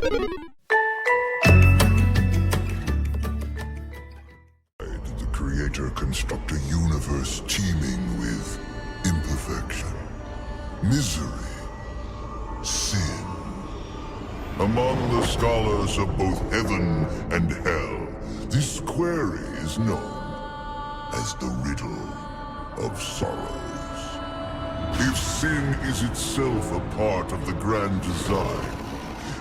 The Creator construct a universe teeming with imperfection, misery, sin. Among the scholars of both heaven and hell, this query is known as the riddle of sorrows. If sin is itself a part of the grand design,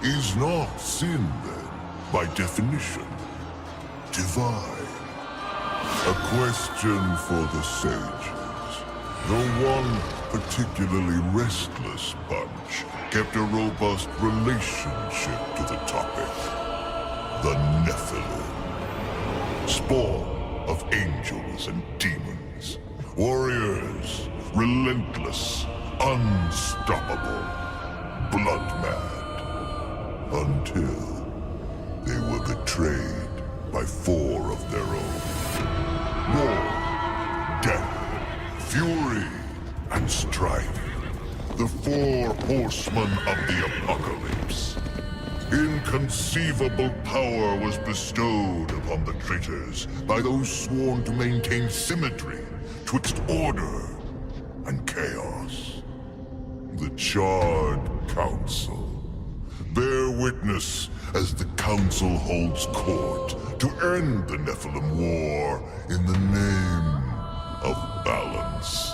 is not sin then, by definition, divine? A question for the sages. The one particularly restless bunch kept a robust relationship to the topic. The Nephilim. Spawn of angels and demons. Warriors, relentless, unstoppable, blood-mad. Until they were betrayed by 4 of their own. War, death, fury, and strife. The 4 horsemen of the apocalypse. Inconceivable power was bestowed upon the traitors by those sworn to maintain symmetry twixt order and chaos. The Charred Council. Bear witness as the Council holds court to end the Nephilim War in the name of balance.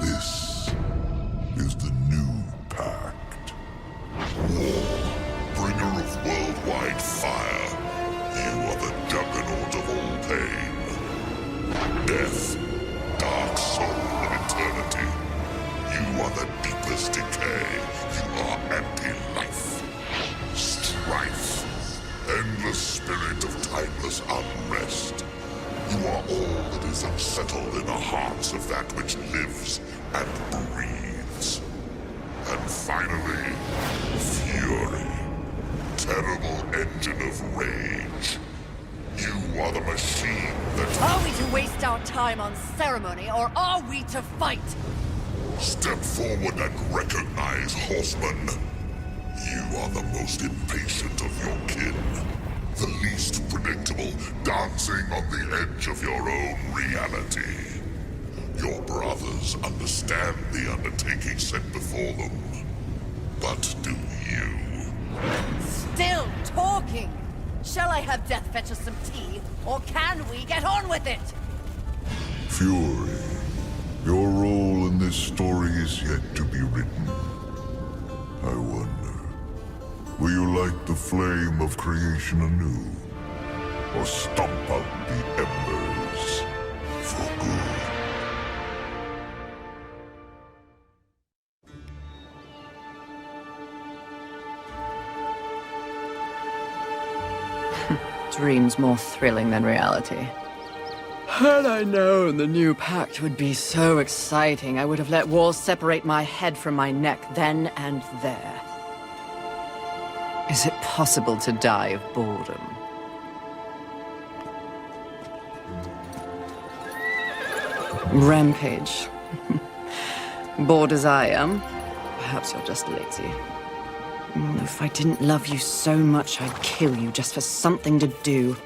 This is the new pact. War, bringer of worldwide fire. You are the juggernaut of all pain. Death, dark soul of eternity. You are the deepest decay. You are anti-life. Strife, endless spirit of timeless unrest. You are all that is unsettled in the hearts of that which lives and breathes. And finally, fury. Terrible engine of rage. You are the machine that... Are we to waste our time on ceremony, or are we to fight? Step forward and recognize, Horsemen. You are the most impatient of your kin. The least predictable, dancing on the edge of your own reality. Your brothers understand the undertaking set before them. But do you? Still talking! Shall I have Death fetch us some tea, or can we get on with it? Fury, your role in this story is yet to be written. I wonder, will you light the flame of creation anew? Or stomp out the embers for good? Dreams more thrilling than reality. Had I known the new pact would be so exciting, I would have let walls separate my head from my neck then and there. Is it possible to die of boredom? Rampage. Bored as I am, perhaps you're just lazy. If I didn't love you so much, I'd kill you just for something to do.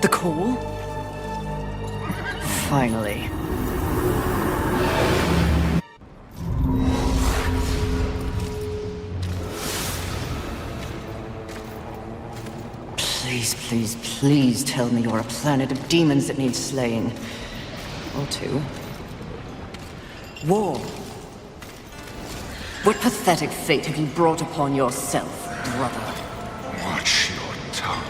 The call? Finally. Please, please, please tell me you're a planet of demons that needs slaying. Or 2. War. What pathetic fate have you brought upon yourself, brother? Watch your tongue.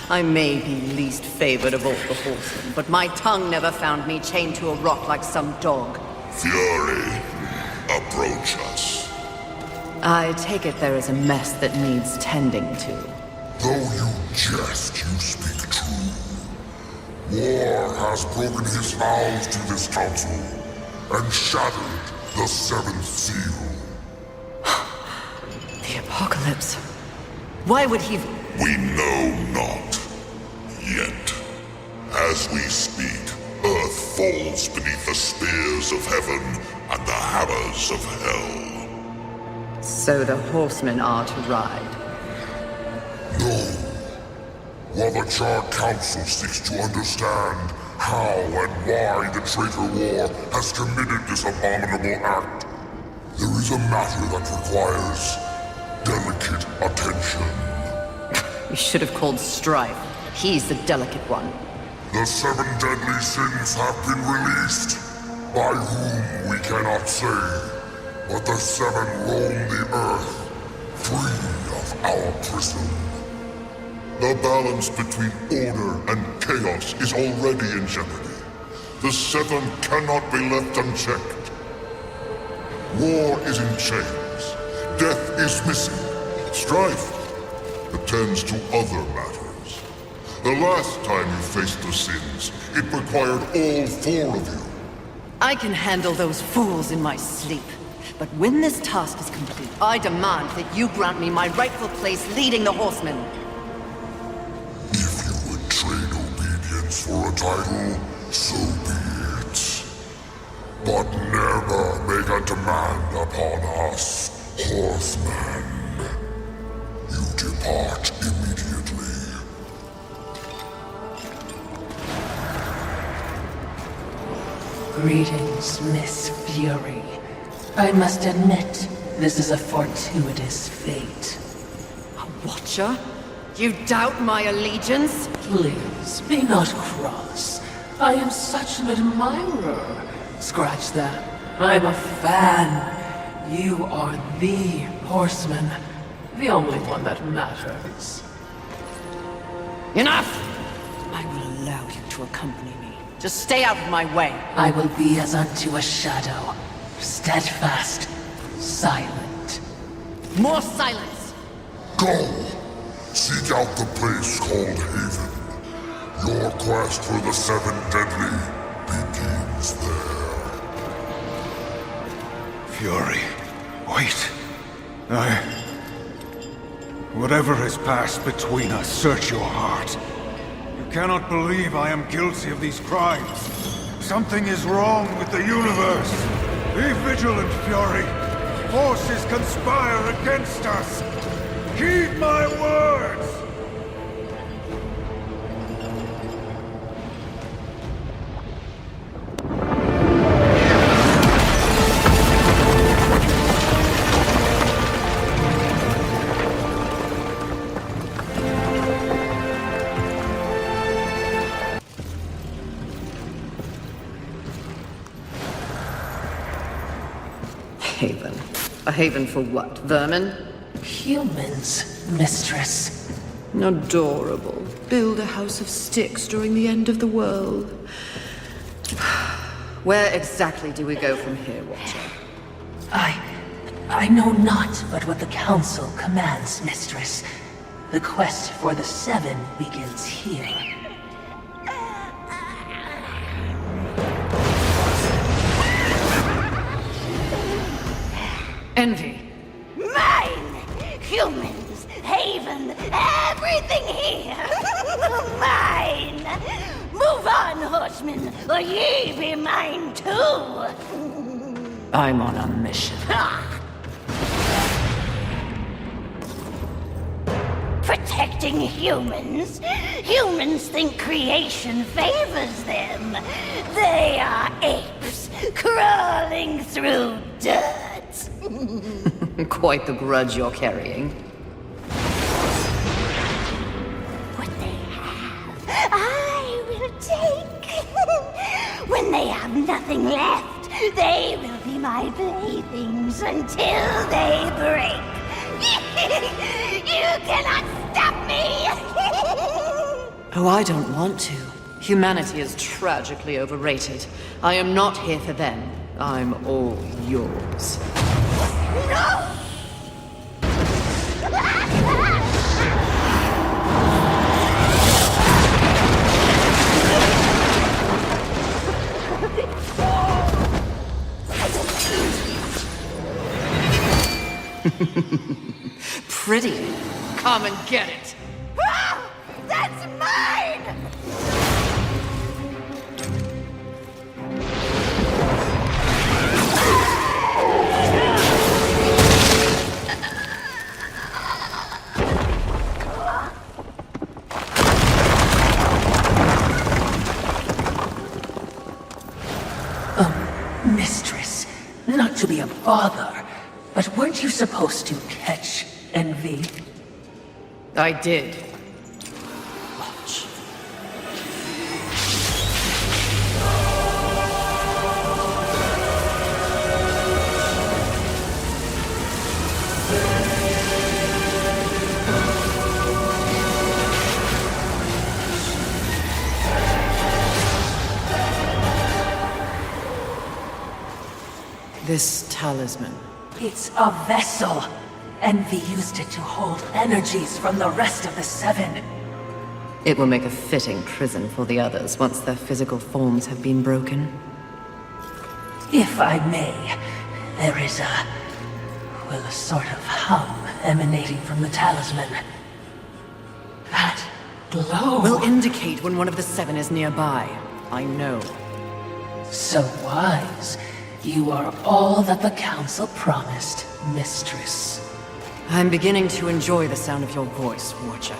I may be least favored of all the horsemen, but my tongue never found me chained to a rock like some dog. Fury, approach us. I take it there is a mess that needs tending to. Though you jest, you speak true. War has broken his vows to this council and shattered the 7th seal. The apocalypse. Why would he... We know not. Yet. As we speak, Earth falls beneath the spears of heaven and the hammers of hell. So the Horsemen are to ride. No. While the Charred Council seeks to understand how and why the traitor war has committed this abominable act, there is a matter that requires delicate attention. You should have called Strife. He's the delicate one. The 7 deadly sins have been released, by whom we cannot say, but the 7 roam the earth, free of our prison. The balance between order and chaos is already in jeopardy. The 7 cannot be left unchecked. War is in chains. Death is missing. Strife attends to other matters. The last time you faced the sins, it required all 4 of you. I can handle those fools in my sleep. But when this task is complete, I demand that you grant me my rightful place leading the Horsemen. If you would trade obedience for a title, so be it. But never make a demand upon us, Horsemen. You depart immediately. Greetings, Miss Fury. I must admit, this is a fortuitous fate. A Watcher? You doubt my allegiance? Please, be not cross. I am such an admirer. Scratch that. I'm a fan. You are the Horseman. The only one that matters. Enough! I will allow you to accompany me. Just stay out of my way. I will be as unto a shadow. Steadfast. Silent. More silence! Go! Seek out the place called Haven. Your quest for the 7 deadly begins there. Fury, wait. Whatever has passed between us, search your heart. You cannot believe I am guilty of these crimes. Something is wrong with the universe. Be vigilant, Fury. Forces conspire against us. Heed my words! Haven. A haven for what? Vermin? Humans, mistress. Adorable. Build a house of sticks during the end of the world. Where exactly do we go from here, Watcher? I know not but what the Council commands, mistress. The quest for the 7 begins here. Envy. Mine! Humans, Haven, everything here! Mine! Move on, Horsemen, or ye be mine too! I'm on a mission. Protecting humans? Humans think creation favors them. They are apes, crawling through dirt. Quite the grudge you're carrying. What they have, I will take. When they have nothing left, they will be my playthings until they break. You cannot stop me! Oh, I don't want to. Humanity is tragically overrated. I am not here for them. I'm all yours. No! Pretty. Come and get it. Ah! That's mine! to be a bother, but weren't you supposed to catch envy? I did. Watch. This talisman. It's a vessel. Envy used it to hold energies from the rest of the Seven. It will make a fitting prison for the others once their physical forms have been broken. If I may, there is a sort of hum emanating from the talisman. That glow Will indicate when one of the Seven is nearby. I know. So wise. You are all that the Council promised, Mistress. I'm beginning to enjoy the sound of your voice, Watcher.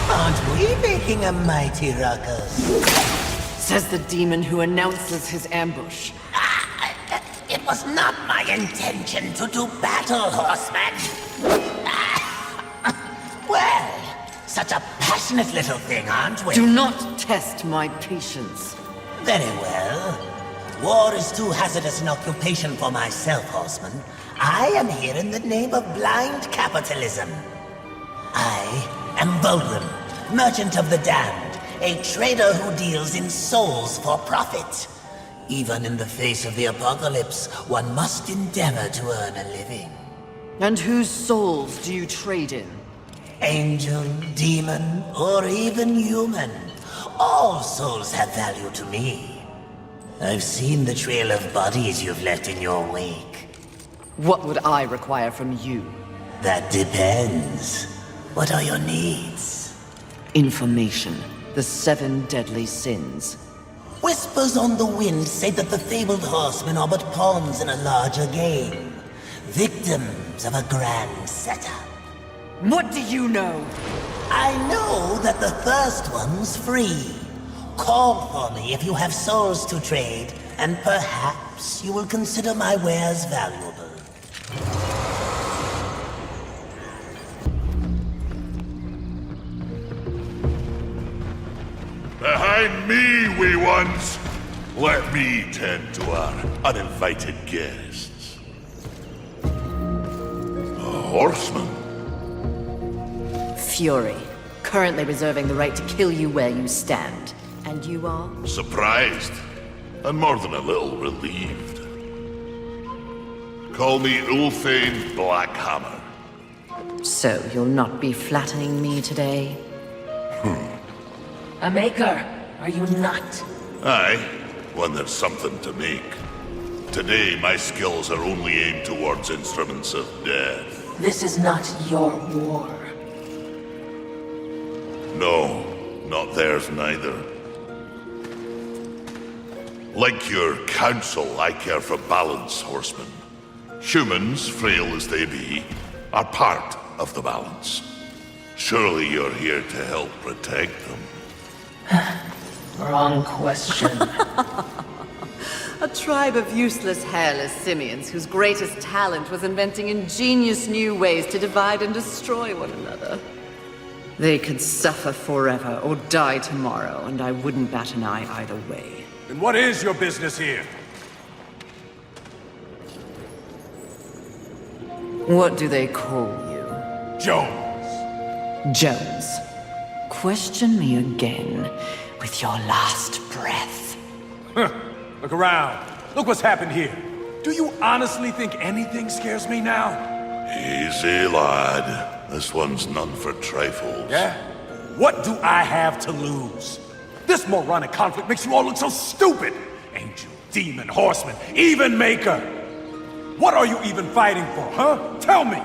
Aren't we making a mighty ruckus? Says the demon who announces his ambush. It was not my intention to do battle, Horsemen. Well, such a passionate little thing, aren't we? Do not test my patience. Very well. War is too hazardous an occupation for myself, Horseman. I am here in the name of blind capitalism. I am Volgrim, Merchant of the Damned, a trader who deals in souls for profit. Even in the face of the apocalypse, one must endeavor to earn a living. And whose souls do you trade in? Angel, demon, or even human. All souls have value to me. I've seen the trail of bodies you've left in your wake. What would I require from you? That depends. What are your needs? Information. The 7 deadly sins. Whispers on the wind say that the fabled horsemen are but pawns in a larger game. Victims of a grand setup. What do you know? I know that the first one's free. Call for me if you have souls to trade, and perhaps you will consider my wares valuable. Behind me, wee ones! Let me tend to our uninvited guests. A horseman. Fury. Currently reserving the right to kill you where you stand. And you are? Surprised, and more than a little relieved. Call me Ulfane Blackhammer. So you'll not be flattening me today? A maker, are you not? Aye, when there's something to make. Today, my skills are only aimed towards instruments of death. This is not your war. No, not theirs neither. Like your council, I care for balance, Horsemen. Humans, frail as they be, are part of the balance. Surely you're here to help protect them. Wrong question. A tribe of useless, hairless simians whose greatest talent was inventing ingenious new ways to divide and destroy one another. They could suffer forever or die tomorrow, and I wouldn't bat an eye either way. And what is your business here? What do they call you? Jones. Jones. Question me again with your last breath. Look around. Look what's happened here. Do you honestly think anything scares me now? Easy, lad. This one's none for trifles. Yeah? What do I have to lose? This moronic conflict makes you all look so stupid. Angel, demon, horseman, even maker. What are you even fighting for, huh? Tell me!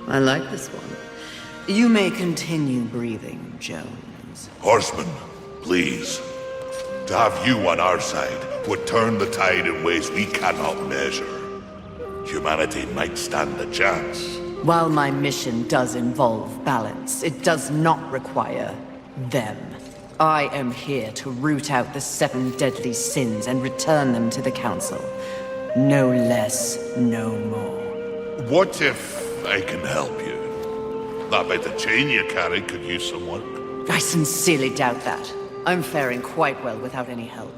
I like this one. You may continue breathing, Jones. Horsemen, please. To have you on our side would turn the tide in ways we cannot measure. humanity might stand a chance. While my mission does involve balance, it does not require them. I am here to root out the 7 deadly sins and return them to the Council. No less, no more. What if I can help you? That bit of chain you carry could use some work. I sincerely doubt that. I'm faring quite well without any help.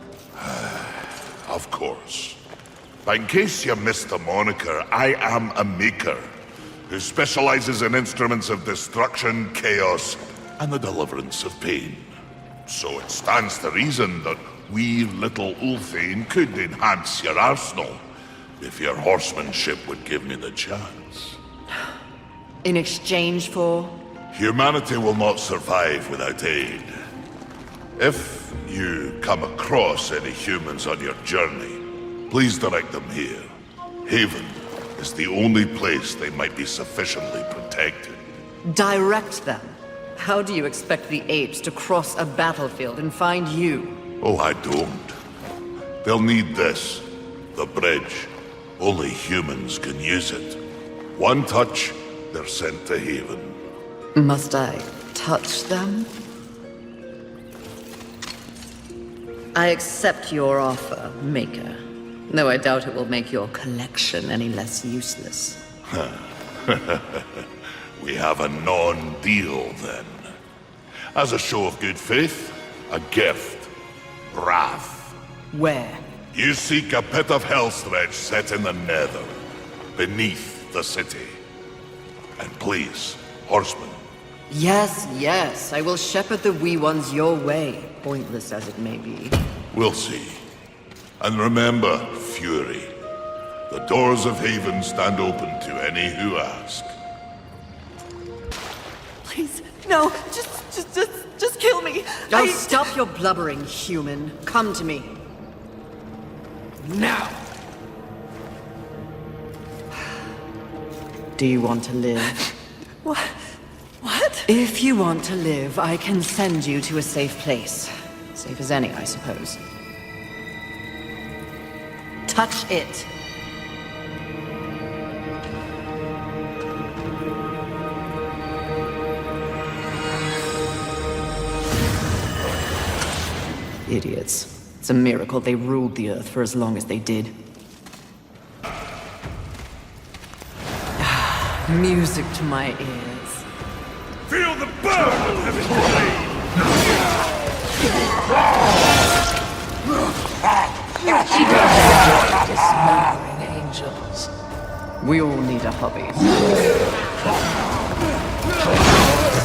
Of course. But in case you missed the moniker, I am a maker who specializes in instruments of destruction, chaos, and the deliverance of pain. So it stands to reason that we little Ulthane could enhance your arsenal if your horsemanship would give me the chance. In exchange for? Humanity will not survive without aid. If you come across any humans on your journey, please direct them here. Haven is the only place they might be sufficiently protected. Direct them? How do you expect the apes to cross a battlefield and find you? Oh, I don't. They'll need this. The bridge. Only humans can use it. One touch, they're sent to Haven. Must I touch them? I accept your offer, Maker. Though I doubt it will make your collection any less useless. We have a non-deal, then. As a show of good faith, a gift. Wrath. Where? You seek a pit of hellstretch set in the nether, beneath the city. And please, Horsemen. Yes, yes, I will shepherd the wee ones your way, pointless as it may be. We'll see. And remember, Fury. The doors of Haven stand open to any who ask. Please, no, just kill me. Oh, stop your blubbering, human. Come to me. Now! Do you want to live? What? If you want to live, I can send you to a safe place. Safe as any, I suppose. Touch it. Idiots. It's a miracle they ruled the Earth for as long as they did. Music to my ears. Feel the burn of heaven's blade! Dismembering angels. We all need a hobby.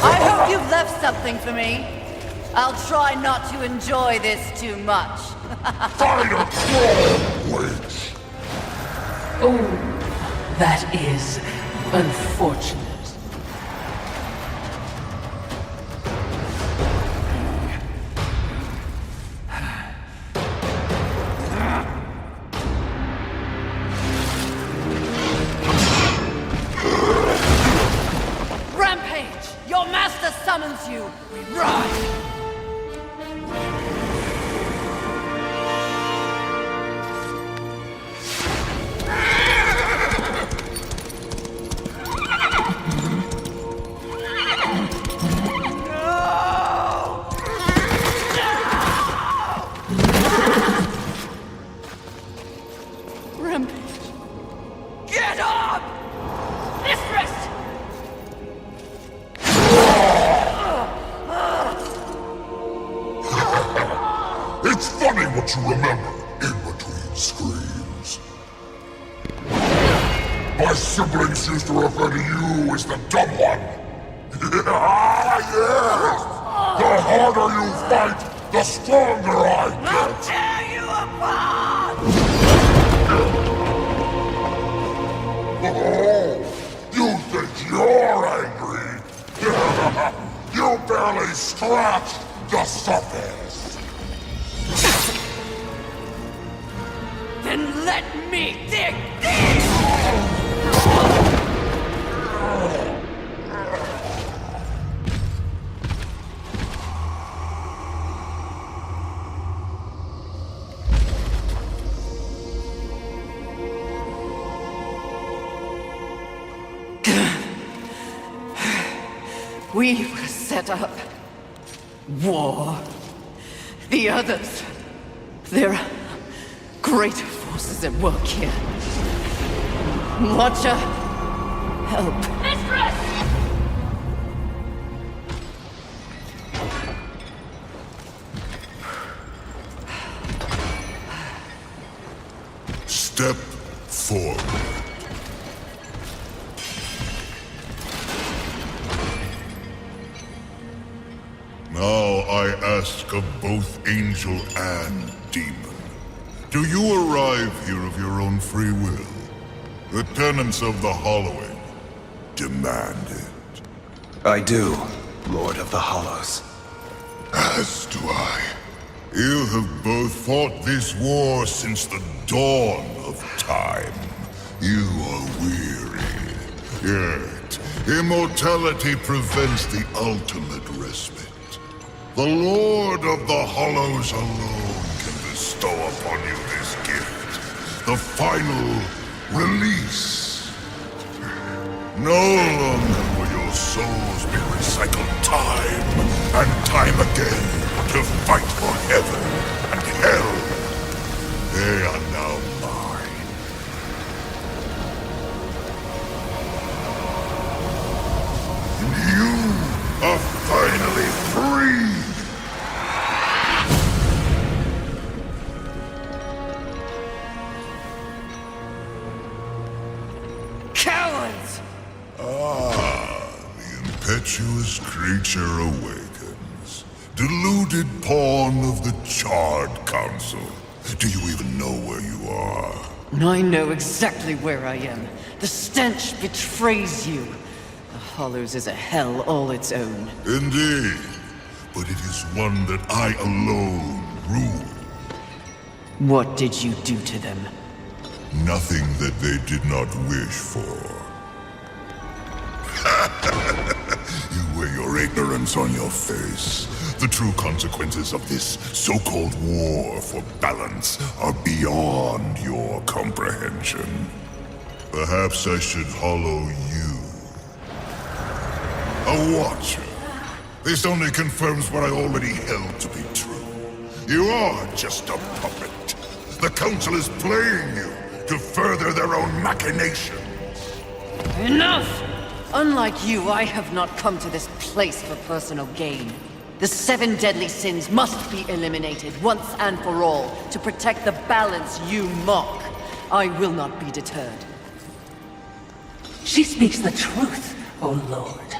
I hope you've left something for me. I'll try not to enjoy this too much. Fight a troll, witch! Oh, that is unfortunate. Rampage! Your master summons you! We ride! Get up! Mistress! It's funny what you remember in between screams. My siblings used to refer to you as the dumb one. Yes! The harder you fight, the stronger I I'll get. tear you apart! Oh, you think you're angry? You barely scratched the surface. Then let me dig deep! We were set up. War. The others. There are greater forces at work here. Watcher, help. Mistress! Step forward. Now I ask of both angel and demon. Do you arrive here of your own free will? The tenets of the Hollowing demand it. I do, Lord of the Hollows. As do I. You have both fought this war since the dawn of time. You are weary. Yet, immortality prevents the ultimate respite. The Lord of the Hollows alone can bestow upon you this gift. The final release. No longer will your souls be recycled time and time again to fight for heaven and hell. They are now mine. And you are finally free! Cowards! The impetuous creature awakens. Deluded pawn of the Charred Council. Do you even know where you are? I know exactly where I am. The stench betrays you. The Hollows is a hell all its own. Indeed. But it is one that I alone rule. What did you do to them? Nothing that they did not wish for. You wear your ignorance on your face. The true consequences of this so-called war for balance are beyond your comprehension. Perhaps I should hollow you. A watcher. This only confirms what I already held to be true. You are just a puppet. The Council is playing you to further their own machinations. Enough! Unlike you, I have not come to this place for personal gain. The 7 deadly sins must be eliminated once and for all to protect the balance you mock. I will not be deterred. She speaks the truth, O Lord,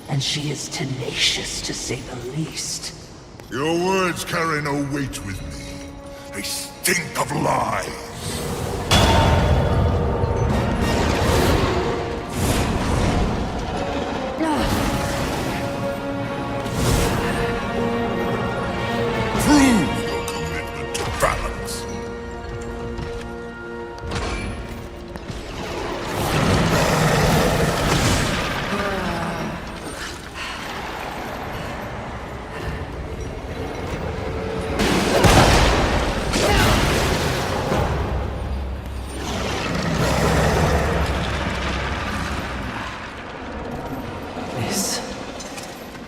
and she is tenacious to say the least. Your words carry no weight with me. They stink of lies. Prove your commitment to balance.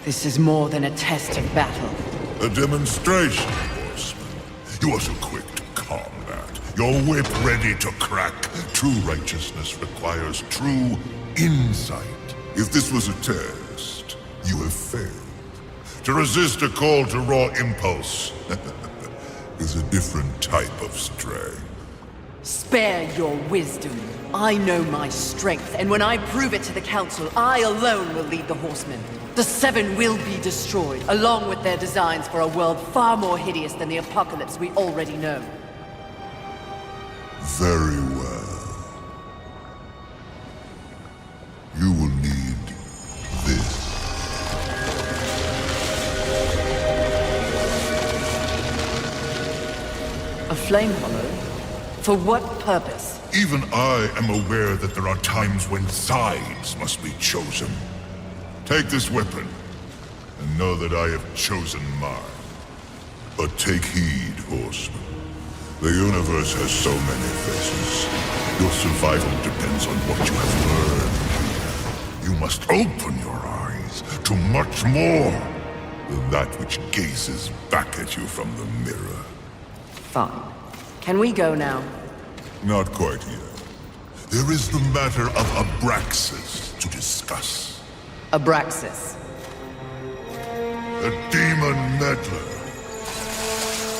This is more than a test of battle. A demonstration, Horsemen. You are so quick to combat. Your whip ready to crack. True righteousness requires true insight. If this was a test, you have failed. To resist a call to raw impulse is a different type of strength. Spare your wisdom. I know my strength, and when I prove it to the Council, I alone will lead the Horsemen. The 7 will be destroyed, along with their designs for a world far more hideous than the apocalypse we already know. Very well. You will need this. A flame hollow? For what purpose? Even I am aware that there are times when sides must be chosen. Take this weapon, and know that I have chosen mine. But take heed, Horseman. The universe has so many faces. Your survival depends on what you have learned. You must open your eyes eyes to much more than that which gazes back at you from the mirror. Fine. Can we go now? Not quite yet. There is the matter of Abraxas to discuss. Abraxas. A demon meddler.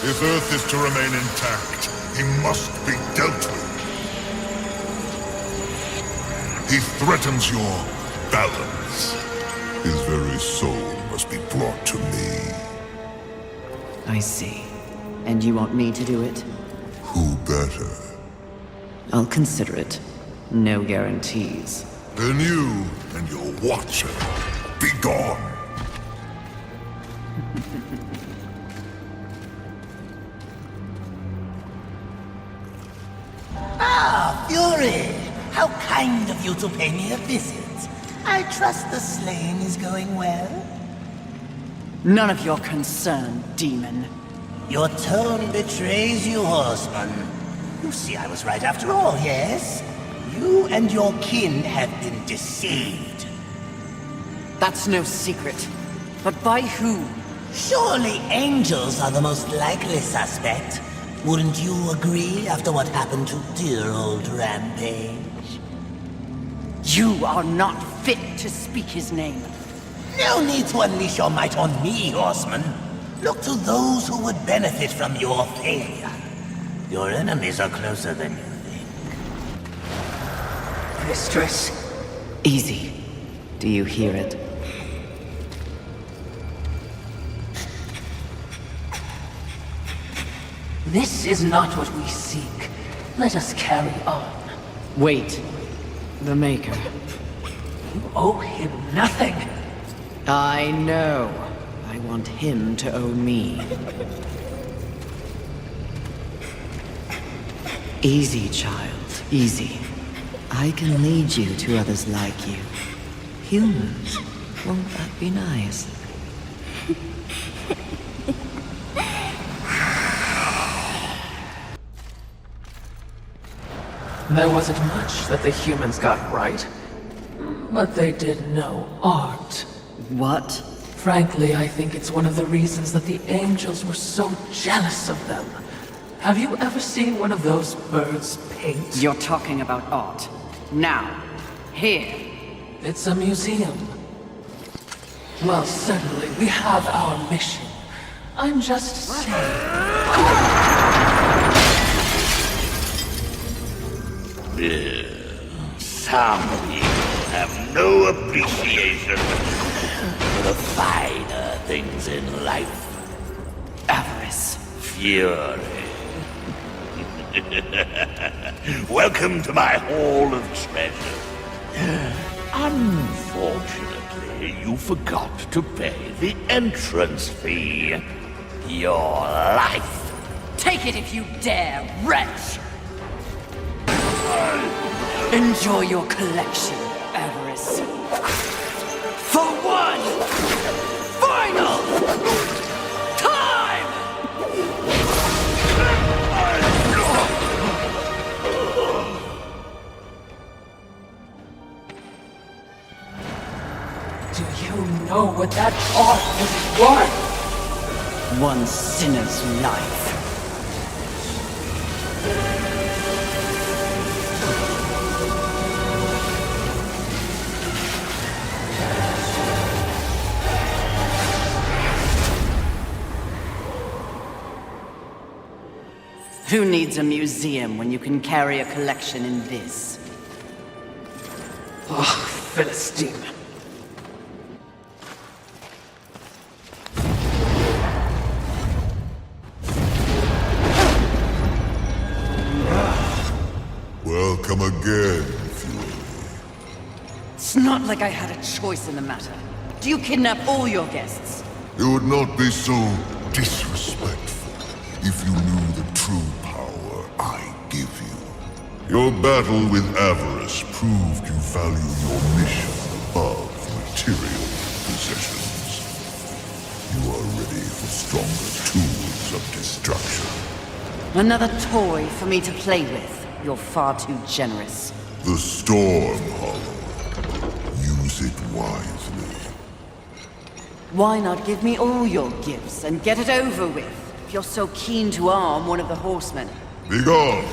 If Earth is to remain intact, he must be dealt with. He threatens your balance. His very soul must be brought to me. I see. And you want me to do it? Who better? I'll consider it. No guarantees. Then you and your watcher, be gone. Ah, Fury! How kind of you to pay me a visit. I trust the slaying is going well. None of your concern, demon. Your tone betrays you, Horseman. You see, I was right after all, yes? You and your kin have been deceived. That's no secret. But by who? Surely angels are the most likely suspect. Wouldn't you agree after what happened to dear old Rampage? You are not fit to speak his name. No need to unleash your might on me, Horseman. Look to those who would benefit from your failure. Your enemies are closer than you think. Mistress. Easy. Do you hear it? This is not what we seek. Let us carry on. Wait. The Maker. You owe him nothing. I know. I want him to owe me. Easy, child. Easy. I can lead you to others like you. Humans. Won't that be nice? There wasn't much that the humans got right. But they did know art. What? Frankly, I think it's one of the reasons that the angels were so jealous of them. Have you ever seen one of those birds paint? You're talking about art. Now. Here. It's a museum. Well, certainly, we have our mission. I'm just saying. Some people have no appreciation for the finer things in life. Avarice. Fury. Welcome to my hall of treasure. Unfortunately, you forgot to pay the entrance fee. Your life. Take it if you dare, wretch! Enjoy your collection, Avarice. For one final time! Do you know what that art is worth? One sinner's life. Who needs a museum when you can carry a collection in this? Oh, Philistine. Welcome again, Fury. It's not like I had a choice in the matter. Do you kidnap all your guests? It would not be so disrespectful if you knew the true power I give you. Your battle with Avarice proved you value your mission above material possessions. You are ready for stronger tools of destruction. Another toy for me to play with. You're far too generous. The Storm Hollow. Use it wisely. Why not give me all your gifts and get it over with, if you're so keen to arm one of the Horsemen? Be gone!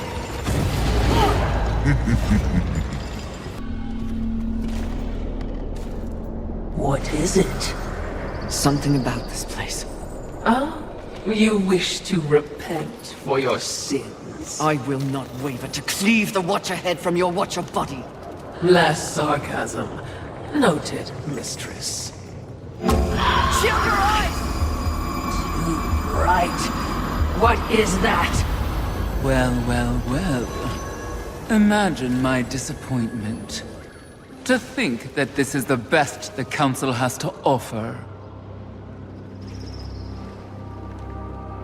What is it? Something about this place. Ah, you wish to repent for your sins. I will not waver to cleave the Watcher head from your Watcher body. Less sarcasm. Noted, mistress. Shield your eyes! Right. What is that? Well, well, well. Imagine my disappointment. To think that this is the best the Council has to offer.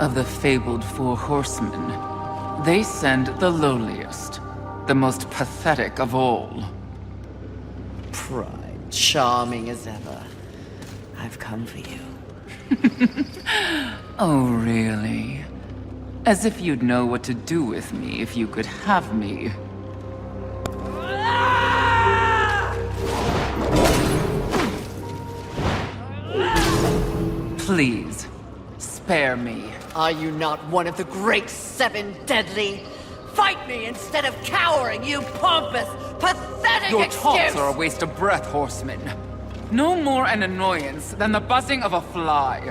Of the fabled four horsemen, they send the lowliest, the most pathetic of all. Pride, charming as ever. I've come for you. Oh, really? As if you'd know what to do with me if you could have me. Please, spare me. Are you not one of the great seven deadly? Fight me instead of cowering, you pompous, pathetic Your excuse! taunts are a waste of breath, Horseman. No more an annoyance than the buzzing of a fly.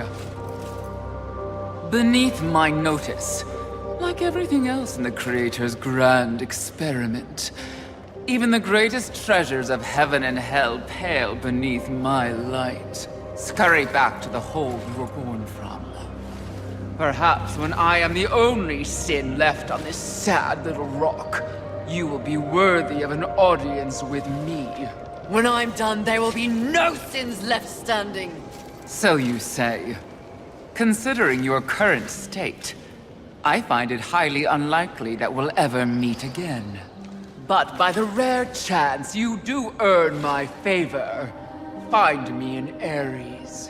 Beneath my notice, like everything else in the Creator's grand experiment, even the greatest treasures of heaven and hell pale beneath my light. Scurry back to the hole you were born from. Perhaps when I am the only sin left on this sad little rock, you will be worthy of an audience with me. When I'm done, there will be no sins left standing. So you say. Considering your current state, I find it highly unlikely that we'll ever meet again. But by the rare chance you do earn my favor, find me in Ares.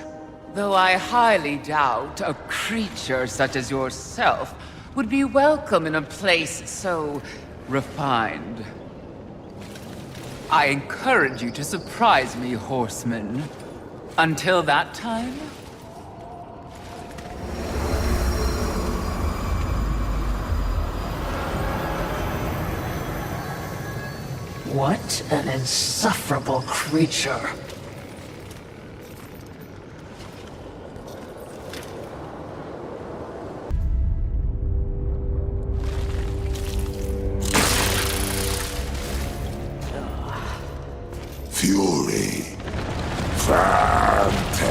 Though I highly doubt a creature such as yourself would be welcome in a place so refined. I encourage you to surprise me, Horseman. Until that time... What an insufferable creature. Fury. Fantastic.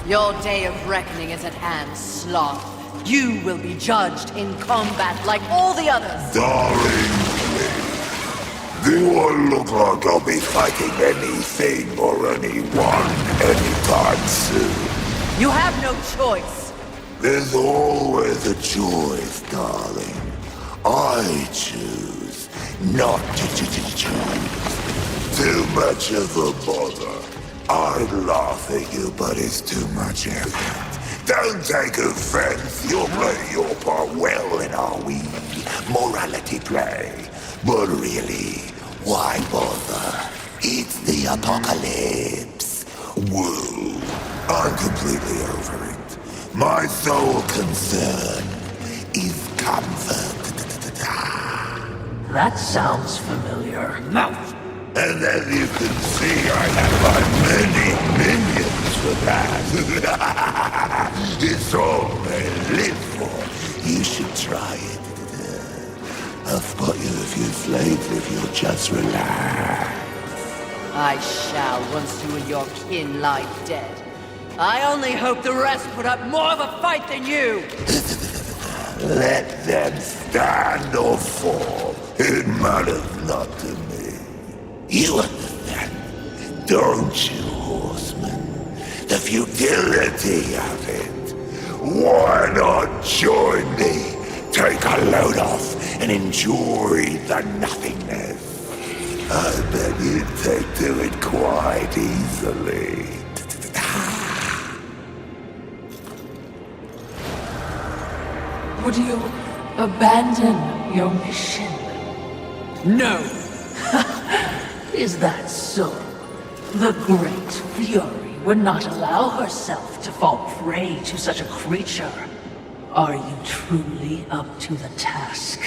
Your day of reckoning is at hand, Sloth. You will be judged in combat like all the others. Darling, do I look like I'll be fighting anything or anyone anytime soon? You have no choice. There's always a choice, darling. I choose not to choose. Too much of a bother. I'd laugh at you, but it's too much effort. Don't take offense. You'll play your part well in our wee morality play. But really, why bother? It's the apocalypse. Woo. I'm completely over it. My sole concern is comfort. That sounds familiar. Mouth. And as you can see, I have my many minions for that. It's all they live for. You should try it. I've got you a few slaves if you'll just relax. I shall once you and your kin lie dead. I only hope the rest put up more of a fight than you. Let them stand or fall. It matters not to me. You understand, don't you, Horseman? The futility of it. Why not join me? Take a load off and enjoy the nothingness. I bet you'd take to it quite easily. Would you abandon your mission? No! Is that so? The Great Fury would not allow herself to fall prey to such a creature. Are you truly up to the task?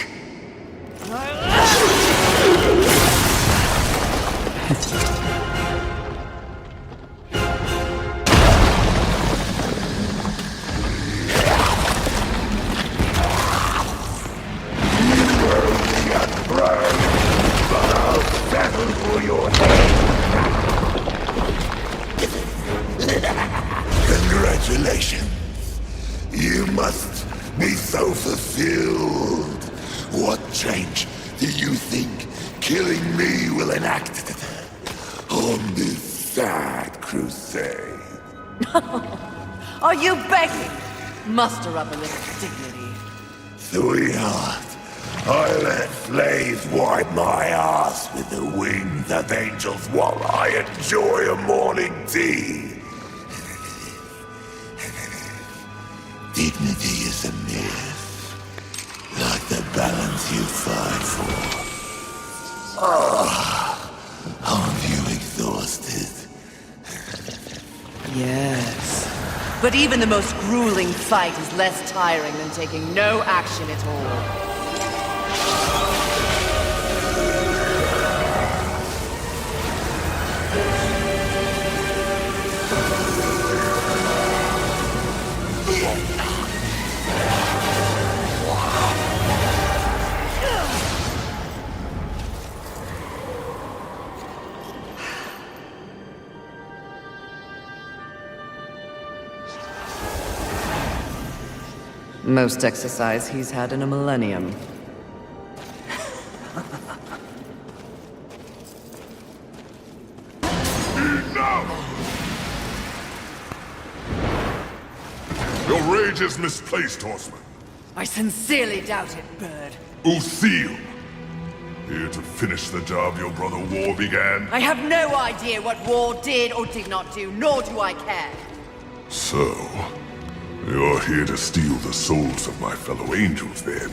Congratulations. You must be so fulfilled. What change do you think killing me will enact on this sad crusade? Are you begging? Muster up a little dignity. Sweetheart, I let slaves wipe my ass with the wings of angels while I enjoy a morning tea. Dignity is a myth, like the balance you fight for. Aren't you exhausted? Yes. But even the most grueling fight is less tiring than taking no action at all. Most exercise he's had in a millennium. Your rage is misplaced, Horseman. I sincerely doubt it, Bird. Lucille, here to finish the job your brother War began. I have no idea what War did or did not do, nor do I care. So, you're here to steal the souls of my fellow angels, then?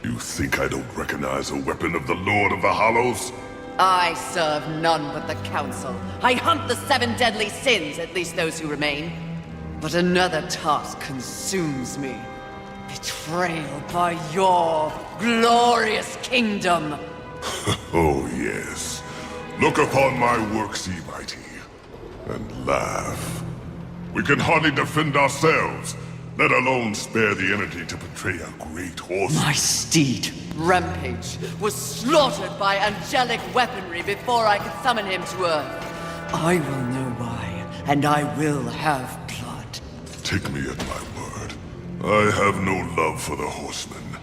You think I don't recognize a weapon of the Lord of the Hollows? I serve none but the Council. I hunt the 7 deadly sins, at least those who remain. But another task consumes me. Betrayal by your glorious kingdom. Oh, yes. Look upon my works, ye mighty, and laugh. We can hardly defend ourselves, let alone spare the energy to betray a great horse. My steed, Rampage, was slaughtered by angelic weaponry before I could summon him to Earth. I will know why, and I will have blood. Take me at my word. I have no love for the Horsemen.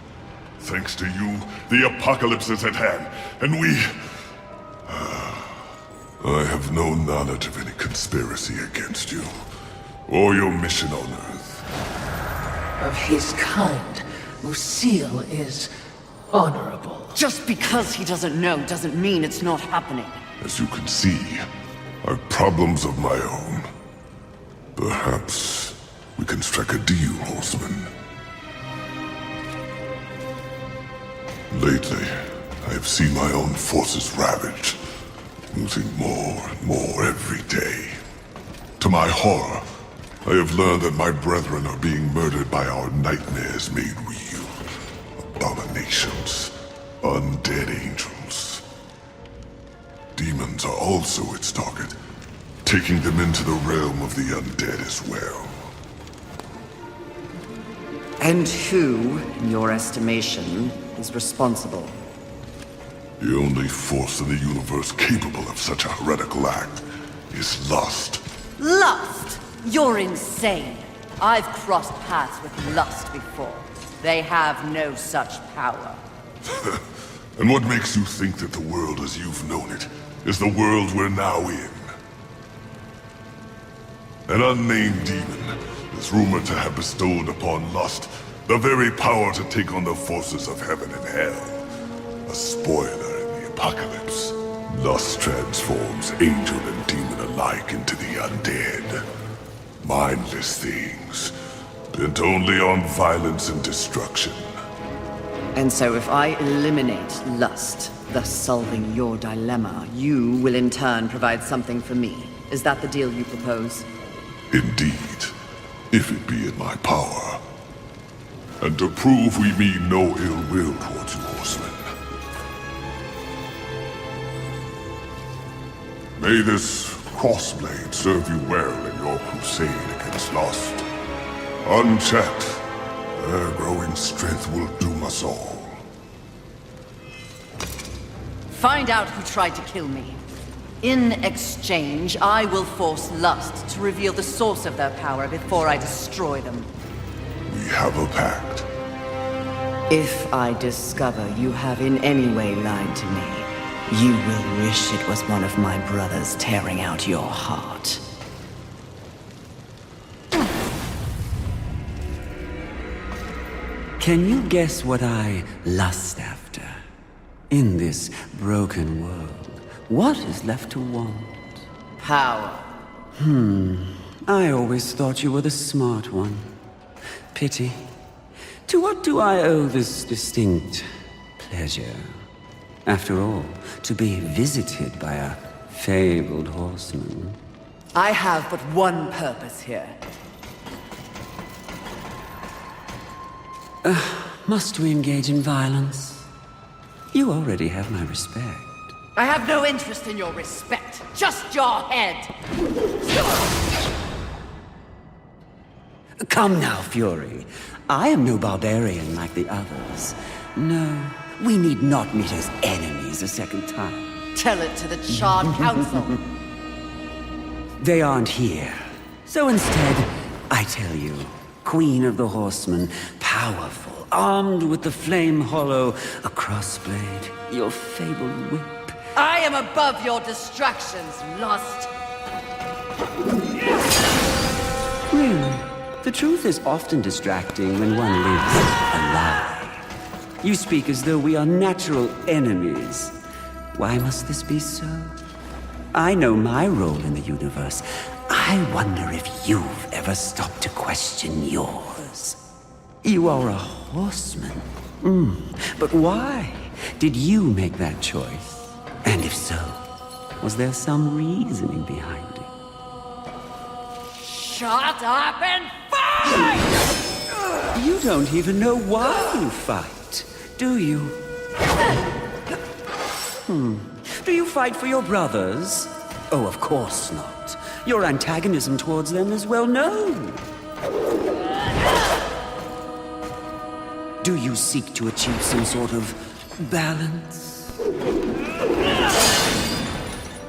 Thanks to you, the apocalypse is at hand, and we... I have no knowledge of any conspiracy against you, or your mission on Earth. Of his kind, Lucille is honorable. Just because he doesn't know doesn't mean it's not happening. As you can see, I've problems of my own. Perhaps we can strike a deal, Horseman. Lately, I have seen my own forces ravaged, losing more and more every day. To my horror, I have learned that my brethren are being murdered by our nightmares made real. Abominations. Undead angels. Demons are also its target, taking them into the realm of the undead as well. And who, in your estimation, is responsible? The only force in the universe capable of such a heretical act is lust. Lust? You're insane. I've crossed paths with lust before. They have no such power. And what makes you think that the world as you've known it is the world we're now in? An unnamed demon is rumored to have bestowed upon lust the very power to take on the forces of heaven and hell. A spoiler in the apocalypse. Lust transforms angel and demon alike into the undead. Mindless things, bent only on violence and destruction. And so if I eliminate lust, thus solving your dilemma, you will in turn provide something for me. Is that the deal you propose? Indeed, if it be in my power. And to prove we mean no ill will towards you, Horsemen. May this crossblade serve you well in your crusade against lust. Unchecked, their growing strength will doom us all. Find out who tried to kill me. In exchange, I will force lust to reveal the source of their power before I destroy them. We have a pact. If I discover you have in any way lied to me, you will wish it was one of my brothers tearing out your heart. Can you guess what I lust after? In this broken world, what is left to want? Power. I always thought you were the smart one. Pity. To what do I owe this distinct pleasure? After all, to be visited by a fabled horseman. I have but one purpose here. Must we engage in violence? You already have my respect. I have no interest in your respect, just your head. Come now, Fury. I am no barbarian like the others. No, we need not meet as enemies a second time. Tell it to the Charred Council. They aren't here. So instead, I tell you, Queen of the Horsemen, powerful, armed with the flame hollow, a crossblade, your fabled whip. I am above your distractions, lust. Really? The truth is often distracting when one lives a lie. You speak as though we are natural enemies. Why must this be so? I know my role in the universe. I wonder if you've ever stopped to question yours. You are a horseman. But why did you make that choice? And if so, was there some reasoning behind it? Shut up and fight! You don't even know why you fight, do you? Do you fight for your brothers? Oh, of course not. Your antagonism towards them is well known. Do you seek to achieve some sort of balance?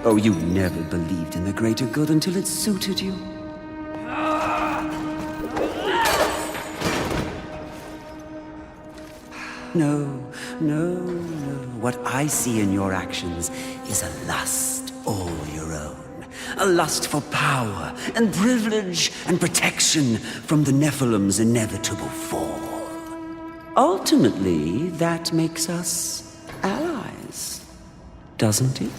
Oh, you never believed in the greater good until it suited you. No. What I see in your actions is a lust all your own. A lust for power and privilege and protection from the Nephilim's inevitable fall. Ultimately, that makes us allies, doesn't it?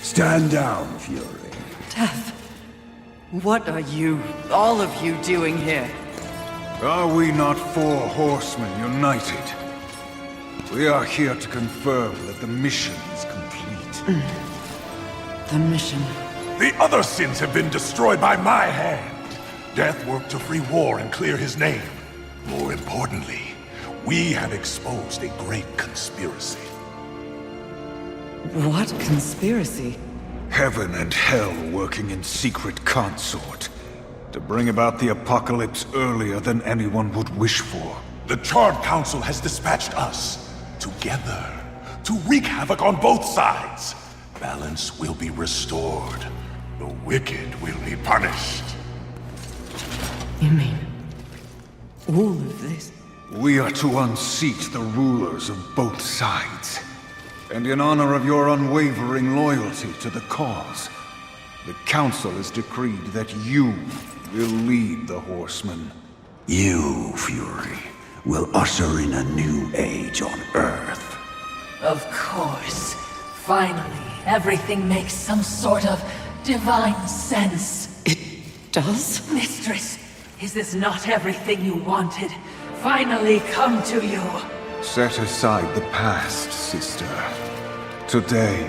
Stand down, Fury. Death. What are you, all of you, doing here? Are we not four horsemen united? We are here to confirm that the mission is complete. The mission. The other sins have been destroyed by my hand. Death worked to free War and clear his name. More importantly, we have exposed a great conspiracy. What conspiracy? Heaven and hell working in secret consort to bring about the apocalypse earlier than anyone would wish for. The Charred Council has dispatched us together to wreak havoc on both sides. Balance will be restored. The wicked will be punished. You mean all of this? We are to unseat the rulers of both sides. And in honor of your unwavering loyalty to the cause, The Council has decreed that you will lead the Horsemen. You, Fury, will usher in a new age on Earth. Of course. Finally, everything makes some sort of divine sense. It does? Mistress, is this not everything you wanted? Finally come to you. Set aside the past, sister. Today,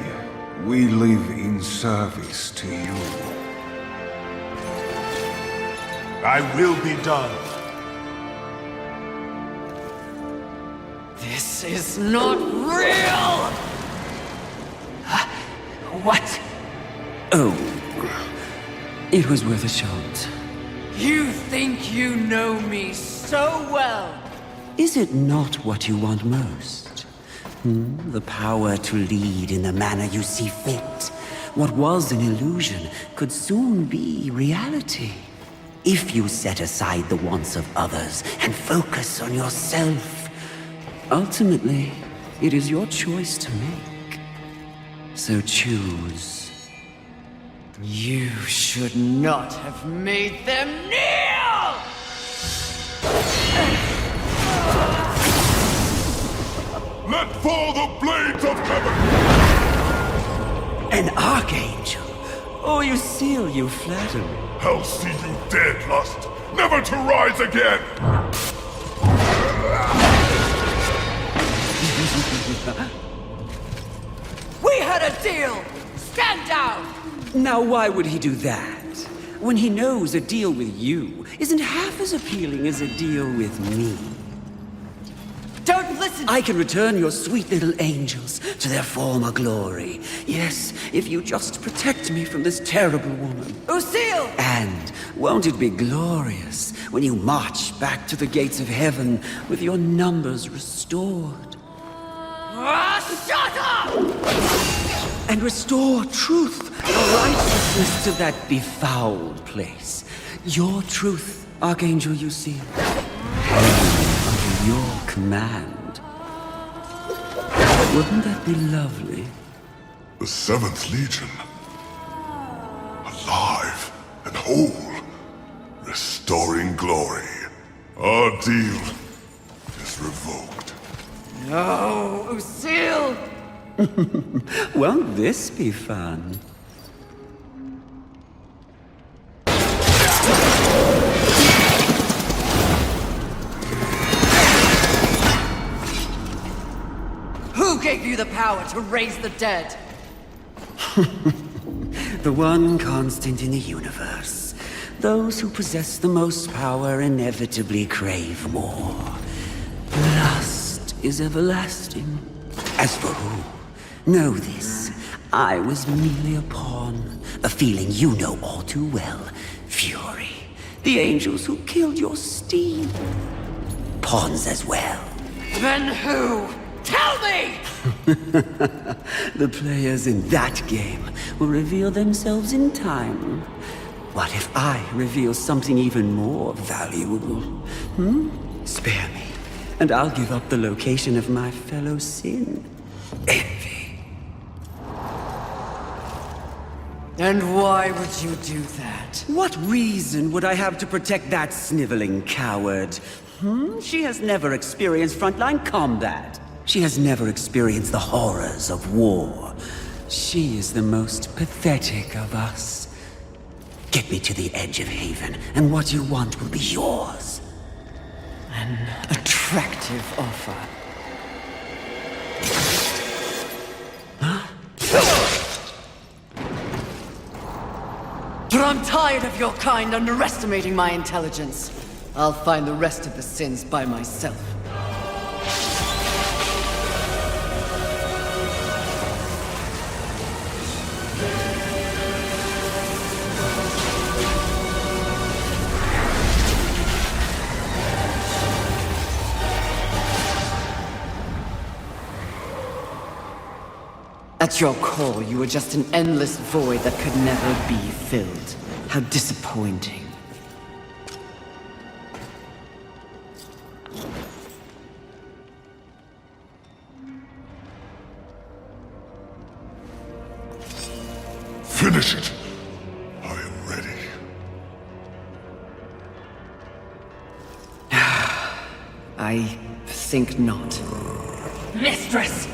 we live in service to you. I will be done. This is not real! What? Oh, it was worth a shot. You think you know me so well! Is it not what you want most? The power to lead in the manner you see fit. What was an illusion could soon be reality. If you set aside the wants of others and focus on yourself. Ultimately, it is your choice to make. So choose. You should not have made them kneel! Let fall the blades of heaven! An archangel? Oh, you seal, you flatter me. I'll see you dead, Lust, never to rise again! We had a deal! Stand down! Now why would he do that? When he knows a deal with you isn't half as appealing as a deal with me. Don't listen! I can return your sweet little angels to their former glory. Yes, if you just protect me from this terrible woman. Lucille! And won't it be glorious when you march back to the gates of heaven with your numbers restored? Shut up! And restore truth and righteousness to that befouled place. Your truth, Archangel Lucille. Under your command. Wouldn't that be lovely? The 7th Legion. Alive and whole. Restoring glory. Our deal is revoked. No, Lucille! Won't this be fun? Who gave you the power to raise the dead? The one constant in the universe. Those who possess the most power inevitably crave more. Lust is everlasting. As for who, know this. I was merely a pawn. A feeling you know all too well. Fury. The angels who killed your steed. Pawns as well. Then who? Tell me! The players in that game will reveal themselves in time. What if I reveal something even more valuable? Spare me, and I'll give up the location of my fellow sin. Envy. And why would you do that? What reason would I have to protect that sniveling coward? She has never experienced frontline combat. She has never experienced the horrors of war. She is the most pathetic of us. Get me to the edge of Haven, and what you want will be yours. An attractive offer. But I'm tired of your kind underestimating my intelligence. I'll find the rest of the sins by myself. At your core, you were just an endless void that could never be filled. How disappointing. Finish it! I think not. Mistress!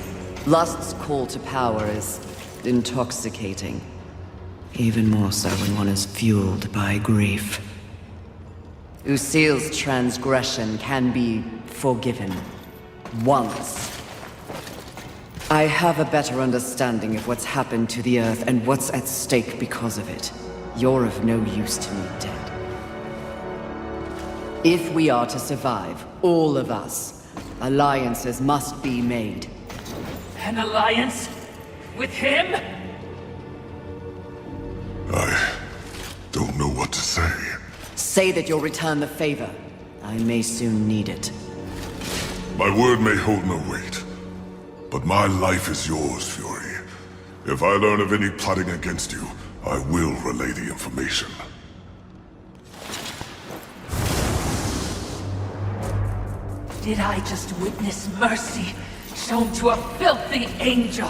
Lust's call to power is intoxicating. Even more so when one is fueled by grief. Lucille's transgression can be forgiven. Once. I have a better understanding of what's happened to the Earth and what's at stake because of it. You're of no use to me, dead. If we are to survive, all of us, alliances must be made. An alliance? With him? I don't know what to say. Say that you'll return the favor. I may soon need it. My word may hold no weight, but my life is yours, Fury. If I learn of any plotting against you, I will relay the information. Did I just witness mercy shown to a filthy angel?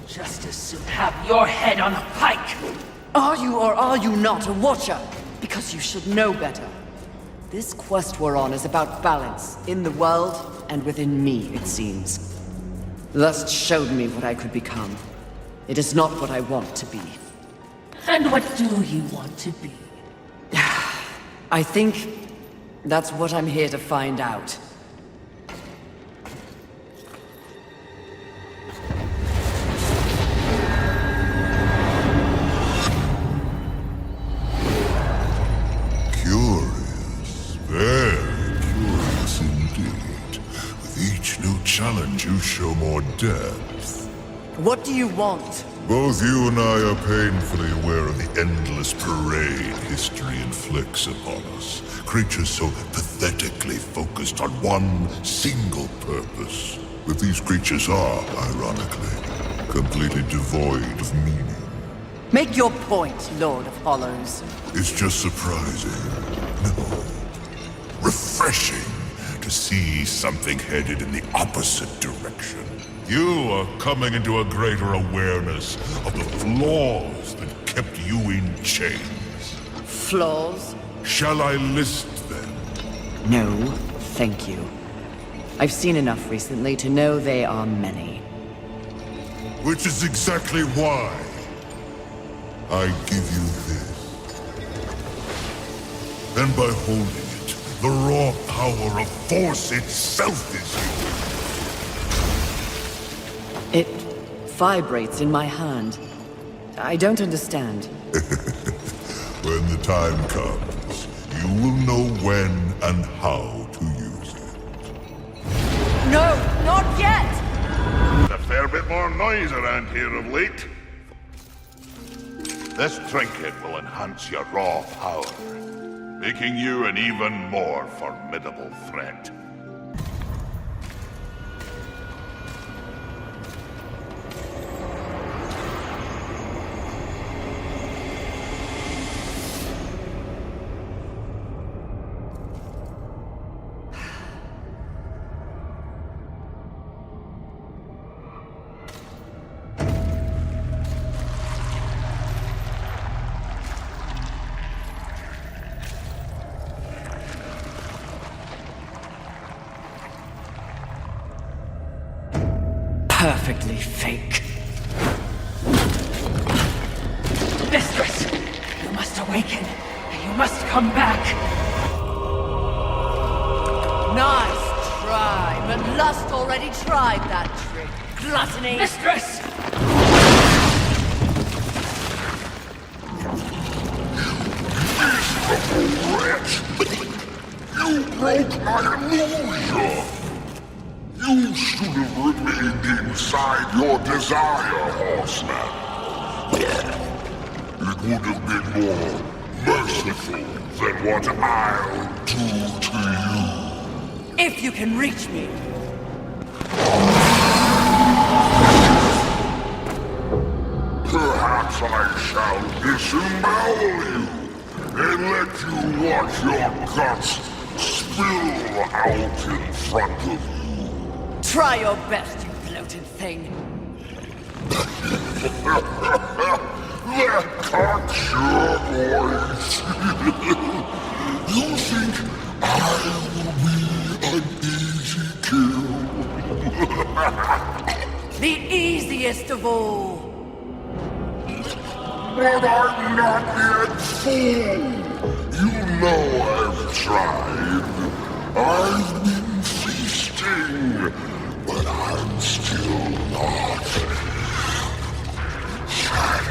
Just as soon have your head on a pike! Are you or are you not a Watcher? Because you should know better. This quest we're on is about balance, in the world and within me, it seems. Lust showed me what I could become. It is not what I want to be. And what do you want to be? I think that's what I'm here to find out. Curious, very curious indeed. With each new challenge, you show more depth. What do you want? Both you and I are painfully aware of the endless parade history inflicts upon us. Creatures so pathetically focused on one single purpose. But these creatures are, ironically, completely devoid of meaning. Make your point, Lord of Hollows. It's just surprising. No. Refreshing to see something headed in the opposite direction. You are coming into a greater awareness of the flaws that kept you in chains. Flaws? Shall I list them? No, thank you. I've seen enough recently to know they are many. Which is exactly why I give you this. And by holding it, the raw power of Force itself is It vibrates in my hand. I don't understand. When the time comes, you will know when and how to use it. No, not yet! A fair bit more noise around here of late. This trinket will enhance your raw power, making you an even more formidable threat. Perfectly fake. Mistress! You must awaken. You must come back. Nice try, but Lust already tried that trick. Gluttony! Mistress! Wretch! You broke my illusion! You should have remained inside your desire, Horseman. It would have been more merciful than what I'll do to you. If you can reach me. Perhaps I shall disembowel you and let you watch your guts spill out in front of you. Try your best, you bloated thing. That cocksure voice. You think I will be The easiest of all. But I'm not yet full. You know I've tried. I've been feasting, but I'm still not satisfied.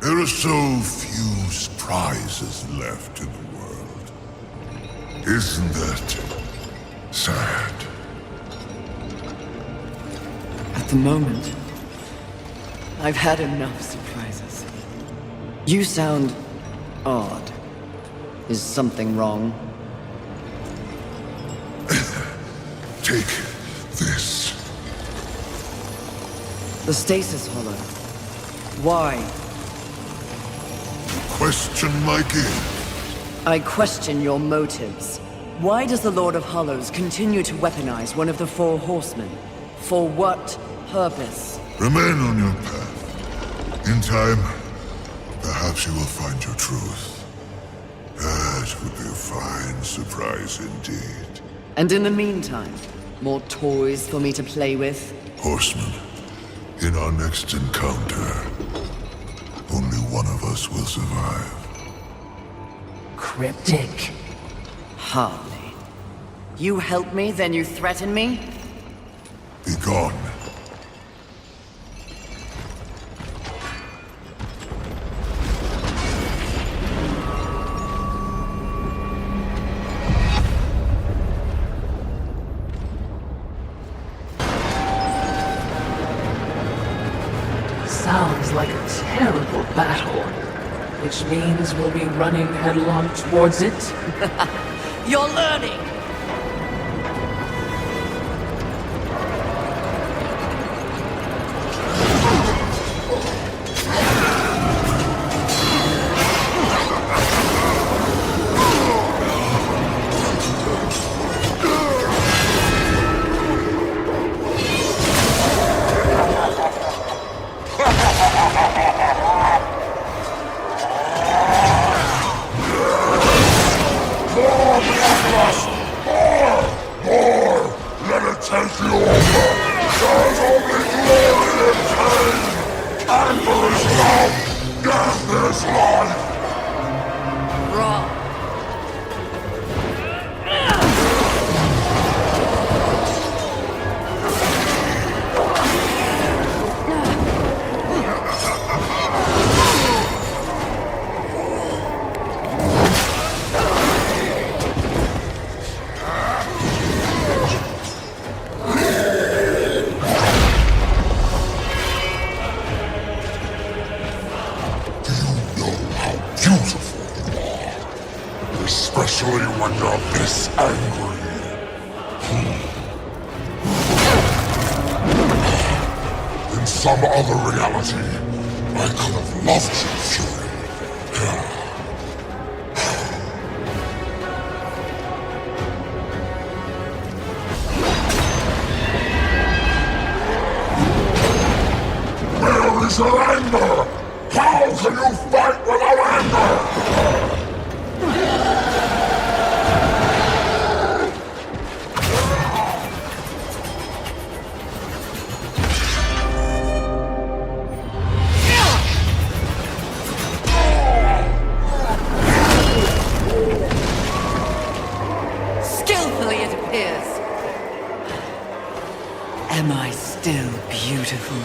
There are so few prizes left in the world. Isn't that sad? At the moment, I've had enough surprises. You sound odd. Is something wrong? Take this. The stasis hollow. Why? Question my gift. I question your motives. Why does the Lord of Hollows continue to weaponize one of the four horsemen? For what purpose? Remain on your path. In time, perhaps you will find your truth. That would be a fine surprise indeed. And in the meantime, more toys for me to play with? Horsemen, in our next encounter, only one of us will survive. Cryptic. Hardly. You help me, then you threaten me? Be gone. Sounds like a terrible battle. Which means we'll be running headlong towards it. You're learning! Especially when you're this angry. In some other reality, I could have loved you, Fury. Where is your anger? How can you fight without anger? Am I still beautiful?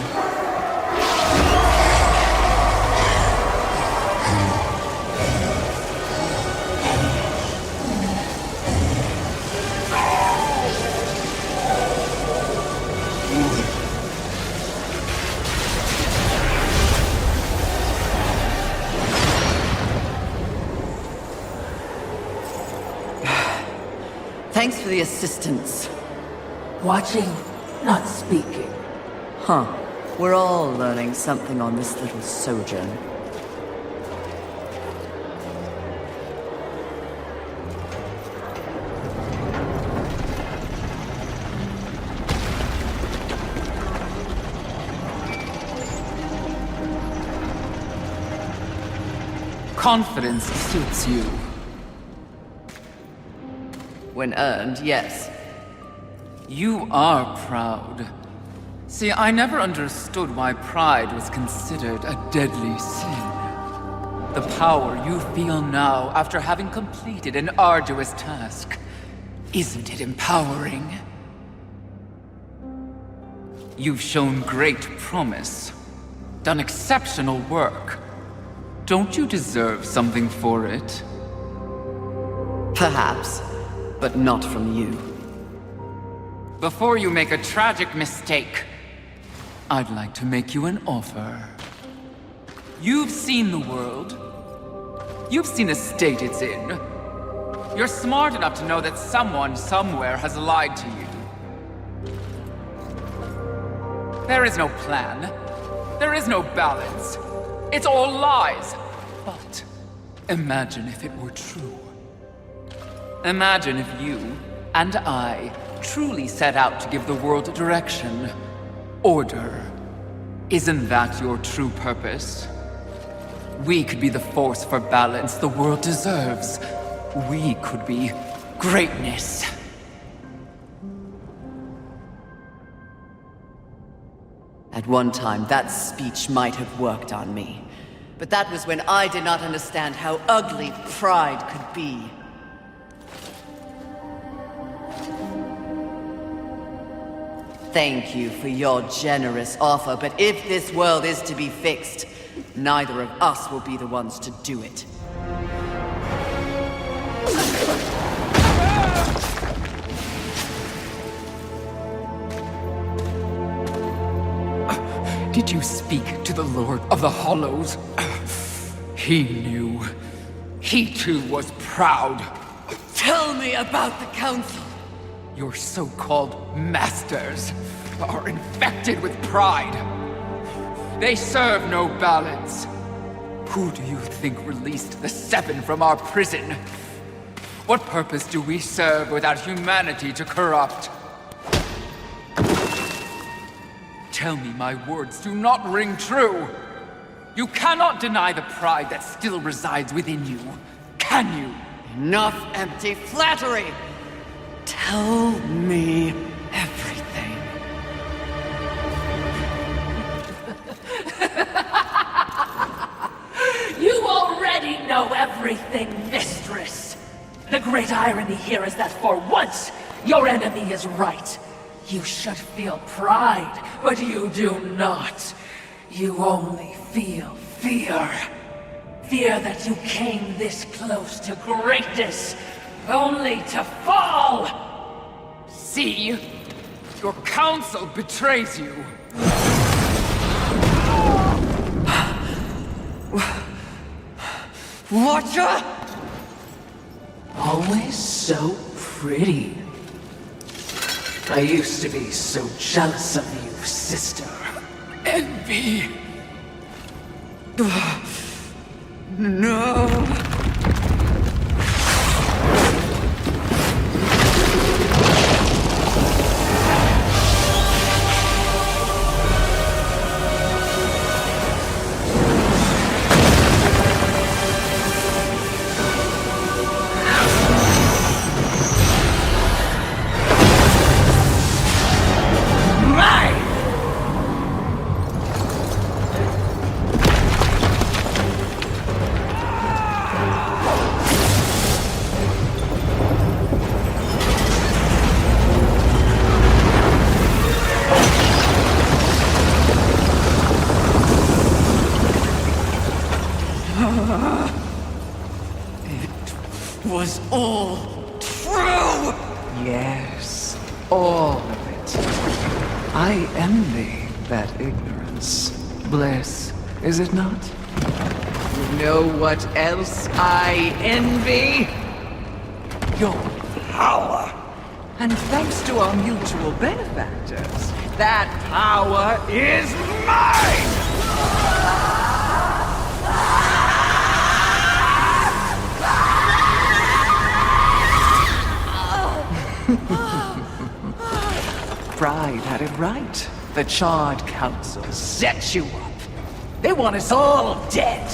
to the assistants. Watching, not speaking. Huh. We're all learning something on this little sojourn. Confidence suits you. When earned, yes. You are proud. See, I never understood why pride was considered a deadly sin. The power you feel now after having completed an arduous task, isn't it empowering? You've shown great promise, done exceptional work. Don't you deserve something for it? Perhaps, but not from you. Before you make a tragic mistake, I'd like to make you an offer. You've seen the world. You've seen the state it's in. You're smart enough to know that someone somewhere has lied to you. There is no plan. There is no balance. It's all lies. But imagine if it were true. Imagine if you and I truly set out to give the world direction. Order. Isn't that your true purpose? We could be the force for balance the world deserves. We could be greatness. At one time, that speech might have worked on me. But that was when I did not understand how ugly pride could be. Thank you for your generous offer, but if this world is to be fixed, neither of us will be the ones to do it. Did you speak to the Lord of the Hollows? He knew. He too was proud. Tell me about the Council! Your so-called masters are infected with pride. They serve no balance. Who do you think released the Seven from our prison? What purpose do we serve without humanity to corrupt? Tell me my words do not ring true. You cannot deny the pride that still resides within you, can you? Enough empty flattery! Tell me everything. You already know everything, mistress! The great irony here is that for once, your enemy is right. You should feel pride, but you do not. You only feel fear. Fear that you came this close to greatness, only to fall! See? Your council betrays you. Watcher? Always so pretty. I used to be so jealous of you, sister. Envy. No. Was all true! Yes, all of it. I envy that ignorance. Bliss, is it not? You know what else I envy? Your power. And thanks to our mutual benefactors, that power is mine! Pride had it right. The Charred Council set you up. They want us all dead.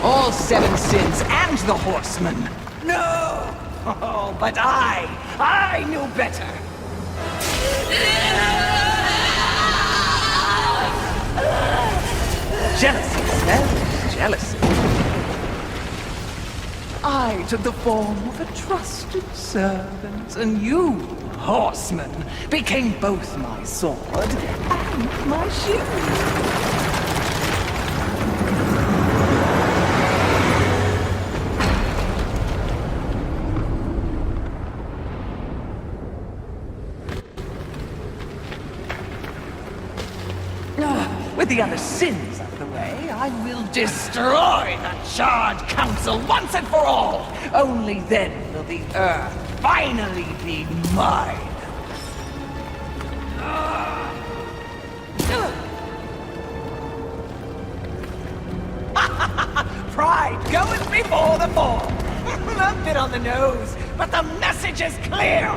All 7 sins and the Horsemen. No! Oh, but I knew better. Jealousy, selfish jealousy. I took the form of a trusted servant, and you, Horsemen, became both my sword and my shield. With the other sins out of the way, I will destroy the Charred Council once and for all! Only then will the Earth finally be mine! Pride goeth before the fall! A bit on the nose, but the message is clear!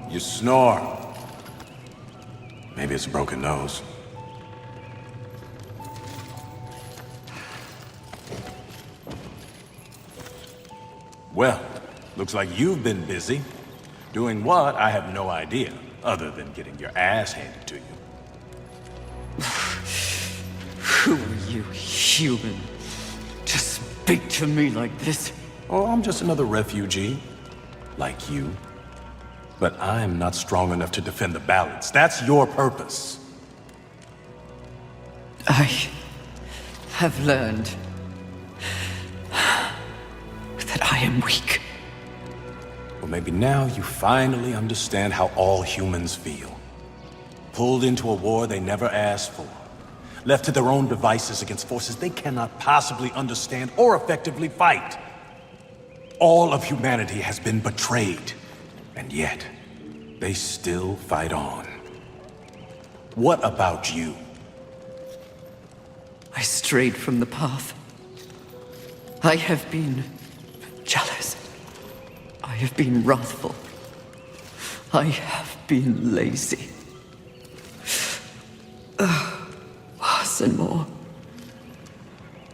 You snore. Maybe it's a broken nose. Well, looks like you've been busy. Doing what, I have no idea, other than getting your ass handed to you. Who are you, human, to speak to me like this? Oh, I'm just another refugee, like you. But I'm not strong enough to defend the balance. That's your purpose. I have learned that I am weak. Well, maybe now you finally understand how all humans feel. Pulled into a war they never asked for. Left to their own devices against forces they cannot possibly understand or effectively fight. All of humanity has been betrayed. And yet, they still fight on. What about you? I strayed from the path. I have been jealous. I have been wrathful. I have been lazy. Worse and more.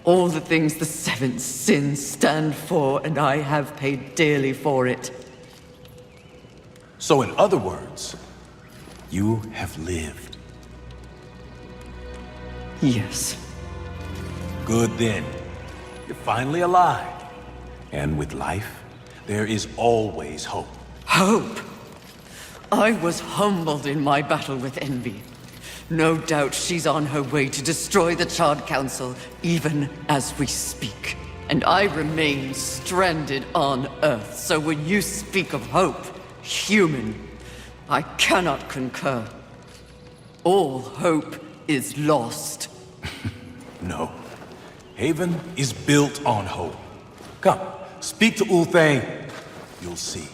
All the things the 7 sins stand for, and I have paid dearly for it. So in other words, you have lived. Yes. Good then. You're finally alive. And with life, there is always hope. Hope? I was humbled in my battle with envy. No doubt she's on her way to destroy the Charred Council, even as we speak. And I remain stranded on Earth, so when you speak of hope, human, I cannot concur. All hope is lost. No. Haven is built on hope. Come, speak to Ulthane. You'll see.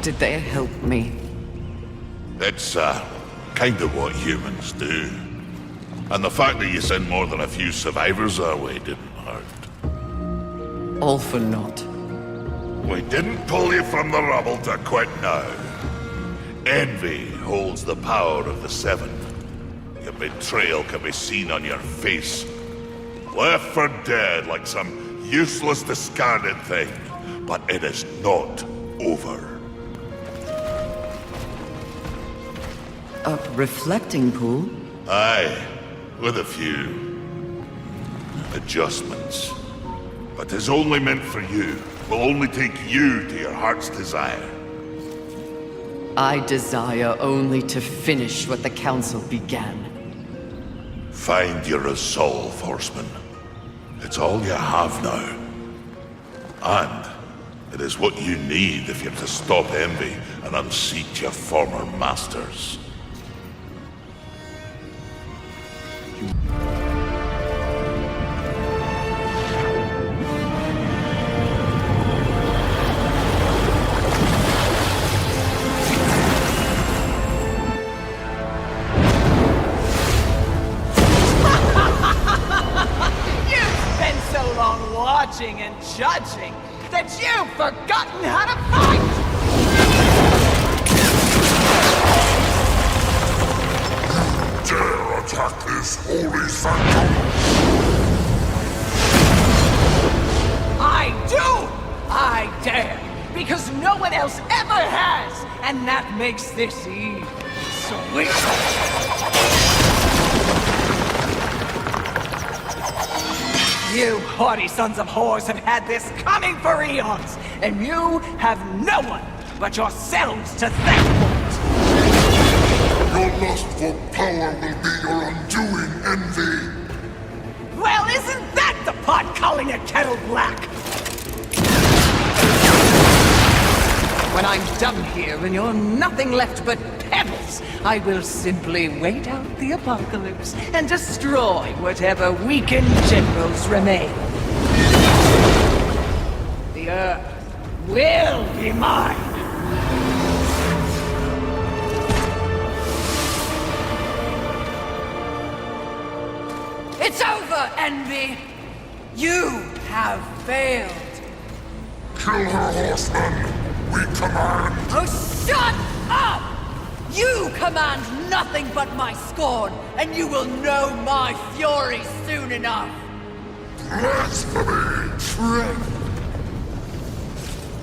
Did they help me? It's, kind of what humans do. And the fact that you sent more than a few survivors our way didn't hurt. All for naught. We didn't pull you from the rubble to quit now. Envy holds the power of the 7. Your betrayal can be seen on your face. Left for dead like some useless, discarded thing. But it is not over. A reflecting pool? Aye, with a few adjustments. But 'tis only meant for you. Will only take you to your heart's desire. I desire only to finish what the Council began. Find your resolve, Horseman. It's all you have now. And it is what you need if you're to stop envy and unseat your former masters. And judging that you've forgotten how to fight! Dare attack this holy sanctum? I do! I dare! Because no one else ever has! And that makes this Eve sweet! You haughty sons of whores have had this coming for eons, and you have no one but yourselves to thank for it! Your lust for power will be your undoing, Envy! Well, isn't that the pot calling a kettle black? When I'm done here and you're nothing left but pebbles, I will simply wait out the apocalypse and destroy whatever weakened generals remain. The Earth will be mine! It's over, Envy! You have failed! Kill her, Horseman! We command! Oh, shut up! You command nothing but my scorn, and you will know my fury soon enough! Blasphemy!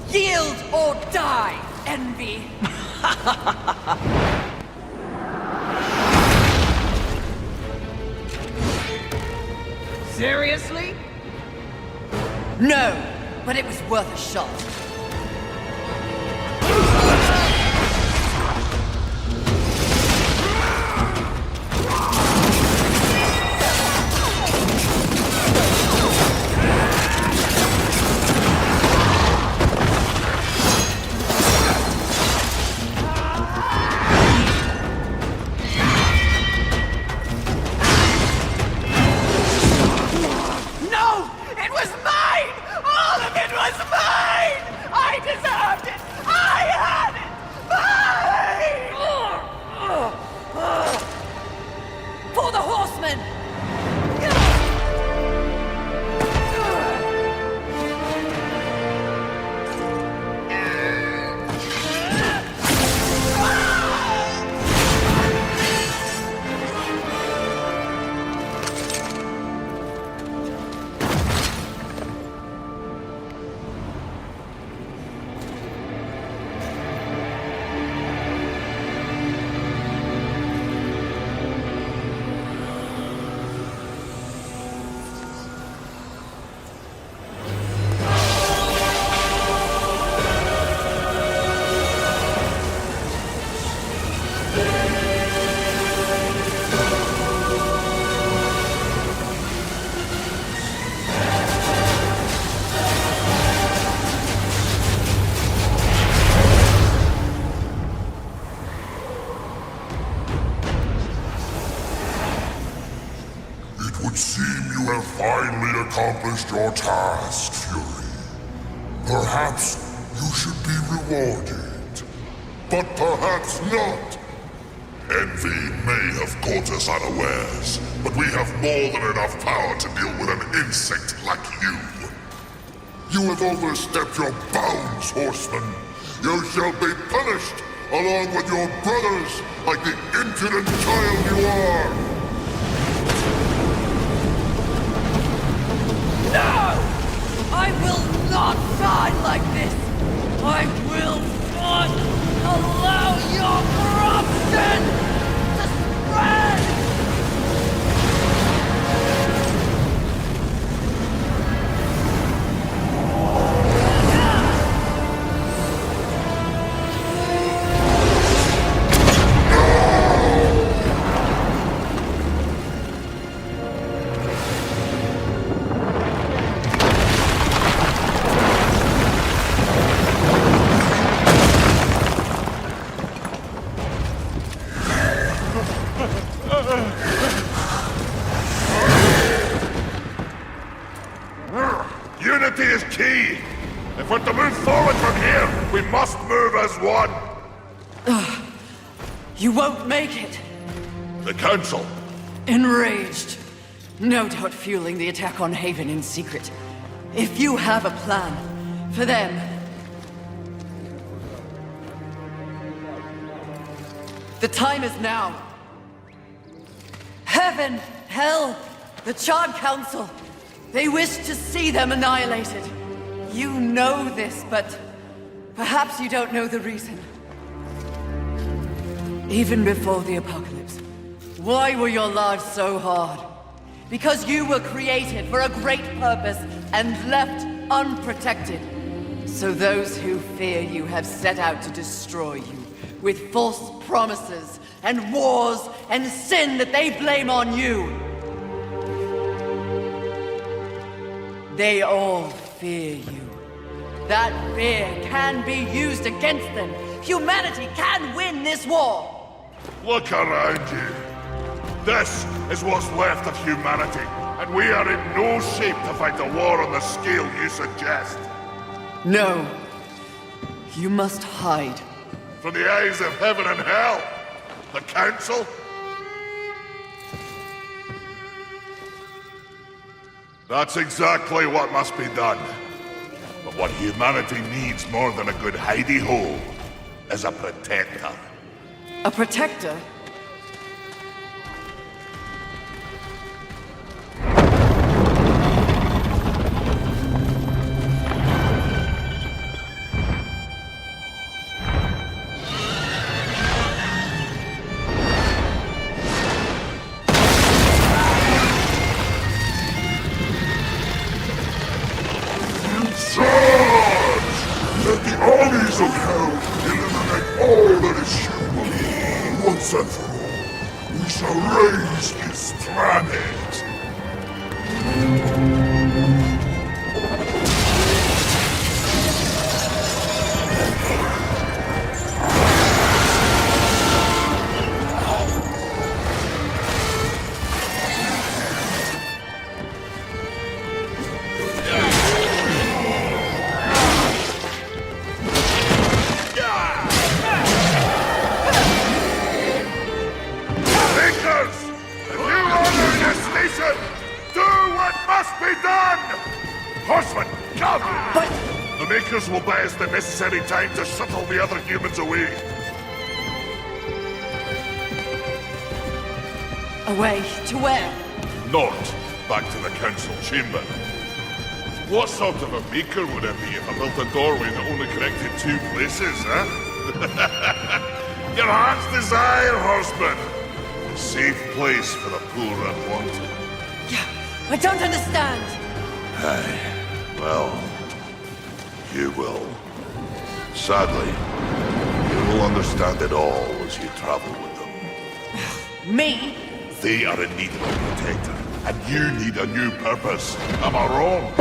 Yield or die, Envy! Seriously? No, but it was worth a shot. finally accomplished your task, Fury. Perhaps you should be rewarded. But perhaps not. Envy may have caught us unawares, but we have more than enough power to deal with an insect like you. You have overstepped your bounds, Horseman. You shall be punished, along with your brothers, like the impudent child you are. No! I will not die like this! I will not allow your corruption to spread! Unity is key! If we're to move forward from here, we must move as one! You won't make it. The Council. Enraged. No doubt fueling the attack on Haven in secret. If you have a plan for them... The time is now. Heaven, hell, the Charred Council. They wish to see them annihilated. You know this, but perhaps you don't know the reason. Even before the apocalypse, why were your lives so hard? Because you were created for a great purpose and left unprotected. So those who fear you have set out to destroy you with false promises and wars and sin that they blame on you. They all fear you. That fear can be used against them. Humanity can win this war. Look around you. This is what's left of humanity, and we are in no shape to fight a war on the scale you suggest. No. You must hide. From the eyes of heaven and hell? The Council? That's exactly what must be done. But what humanity needs more than a good hidey-hole is a protector. A protector? Let the armies of hell eliminate all that is human. Once and for all, we shall raise this planet. Horsemen, come! But... The Makers will buy us the necessary time to shuttle the other humans away. Away? To where? Not back to the Council chamber. What sort of a Maker would it be if I built a doorway that only connected two places, huh? Your heart's desire, Horseman. A safe place for the poor and wanted. I don't understand. Aye. Well, you will. Sadly, you will understand it all as you travel with them. Me? They are in need of a protector, and you need a new purpose. Am I wrong?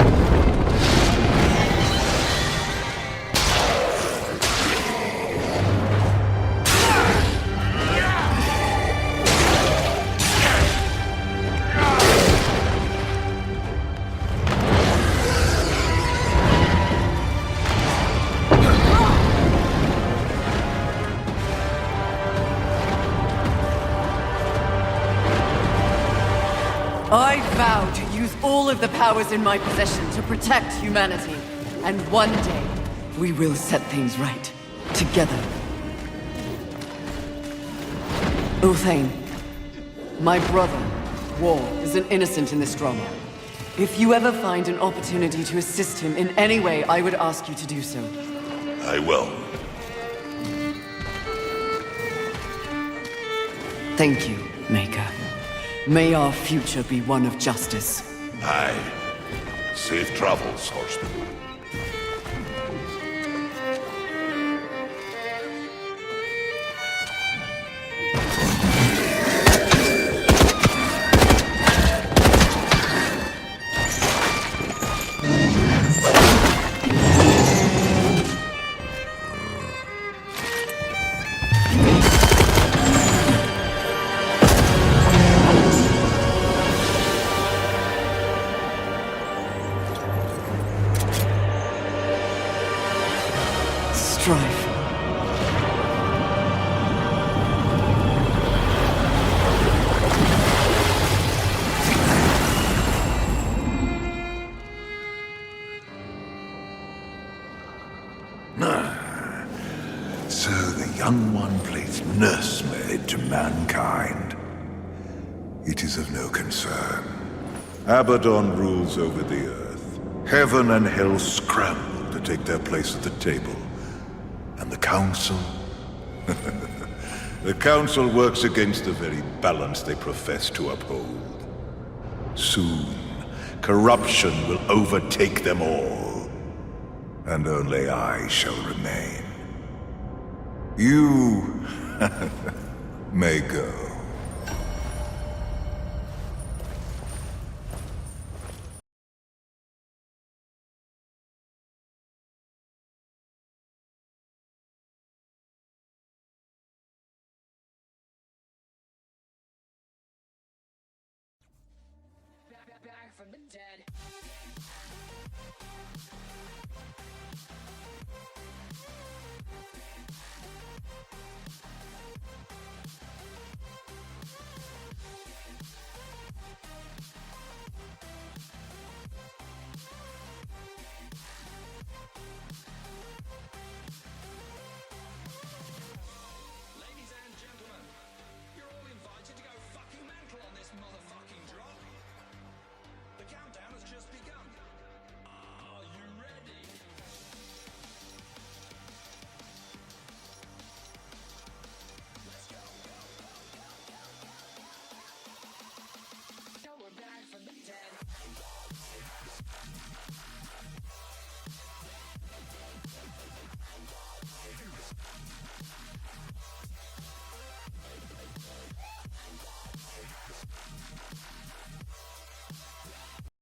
I vow to use all of the powers in my possession to protect humanity. And one day, we will set things right. Together. Uthane, my brother, War, is an innocent in this drama. If you ever find an opportunity to assist him in any way, I would ask you to do so. I will. Thank you, Maker. May our future be one of justice. Aye. Safe travels, Horseman. strife. So the young one plays nursemaid to mankind. It is of no concern. Abaddon rules over the earth. Heaven and hell scramble to take their place at the table. And the Council? The Council works against the very balance they profess to uphold. Soon, corruption will overtake them all. And only I shall remain. You may go. Back from the dead.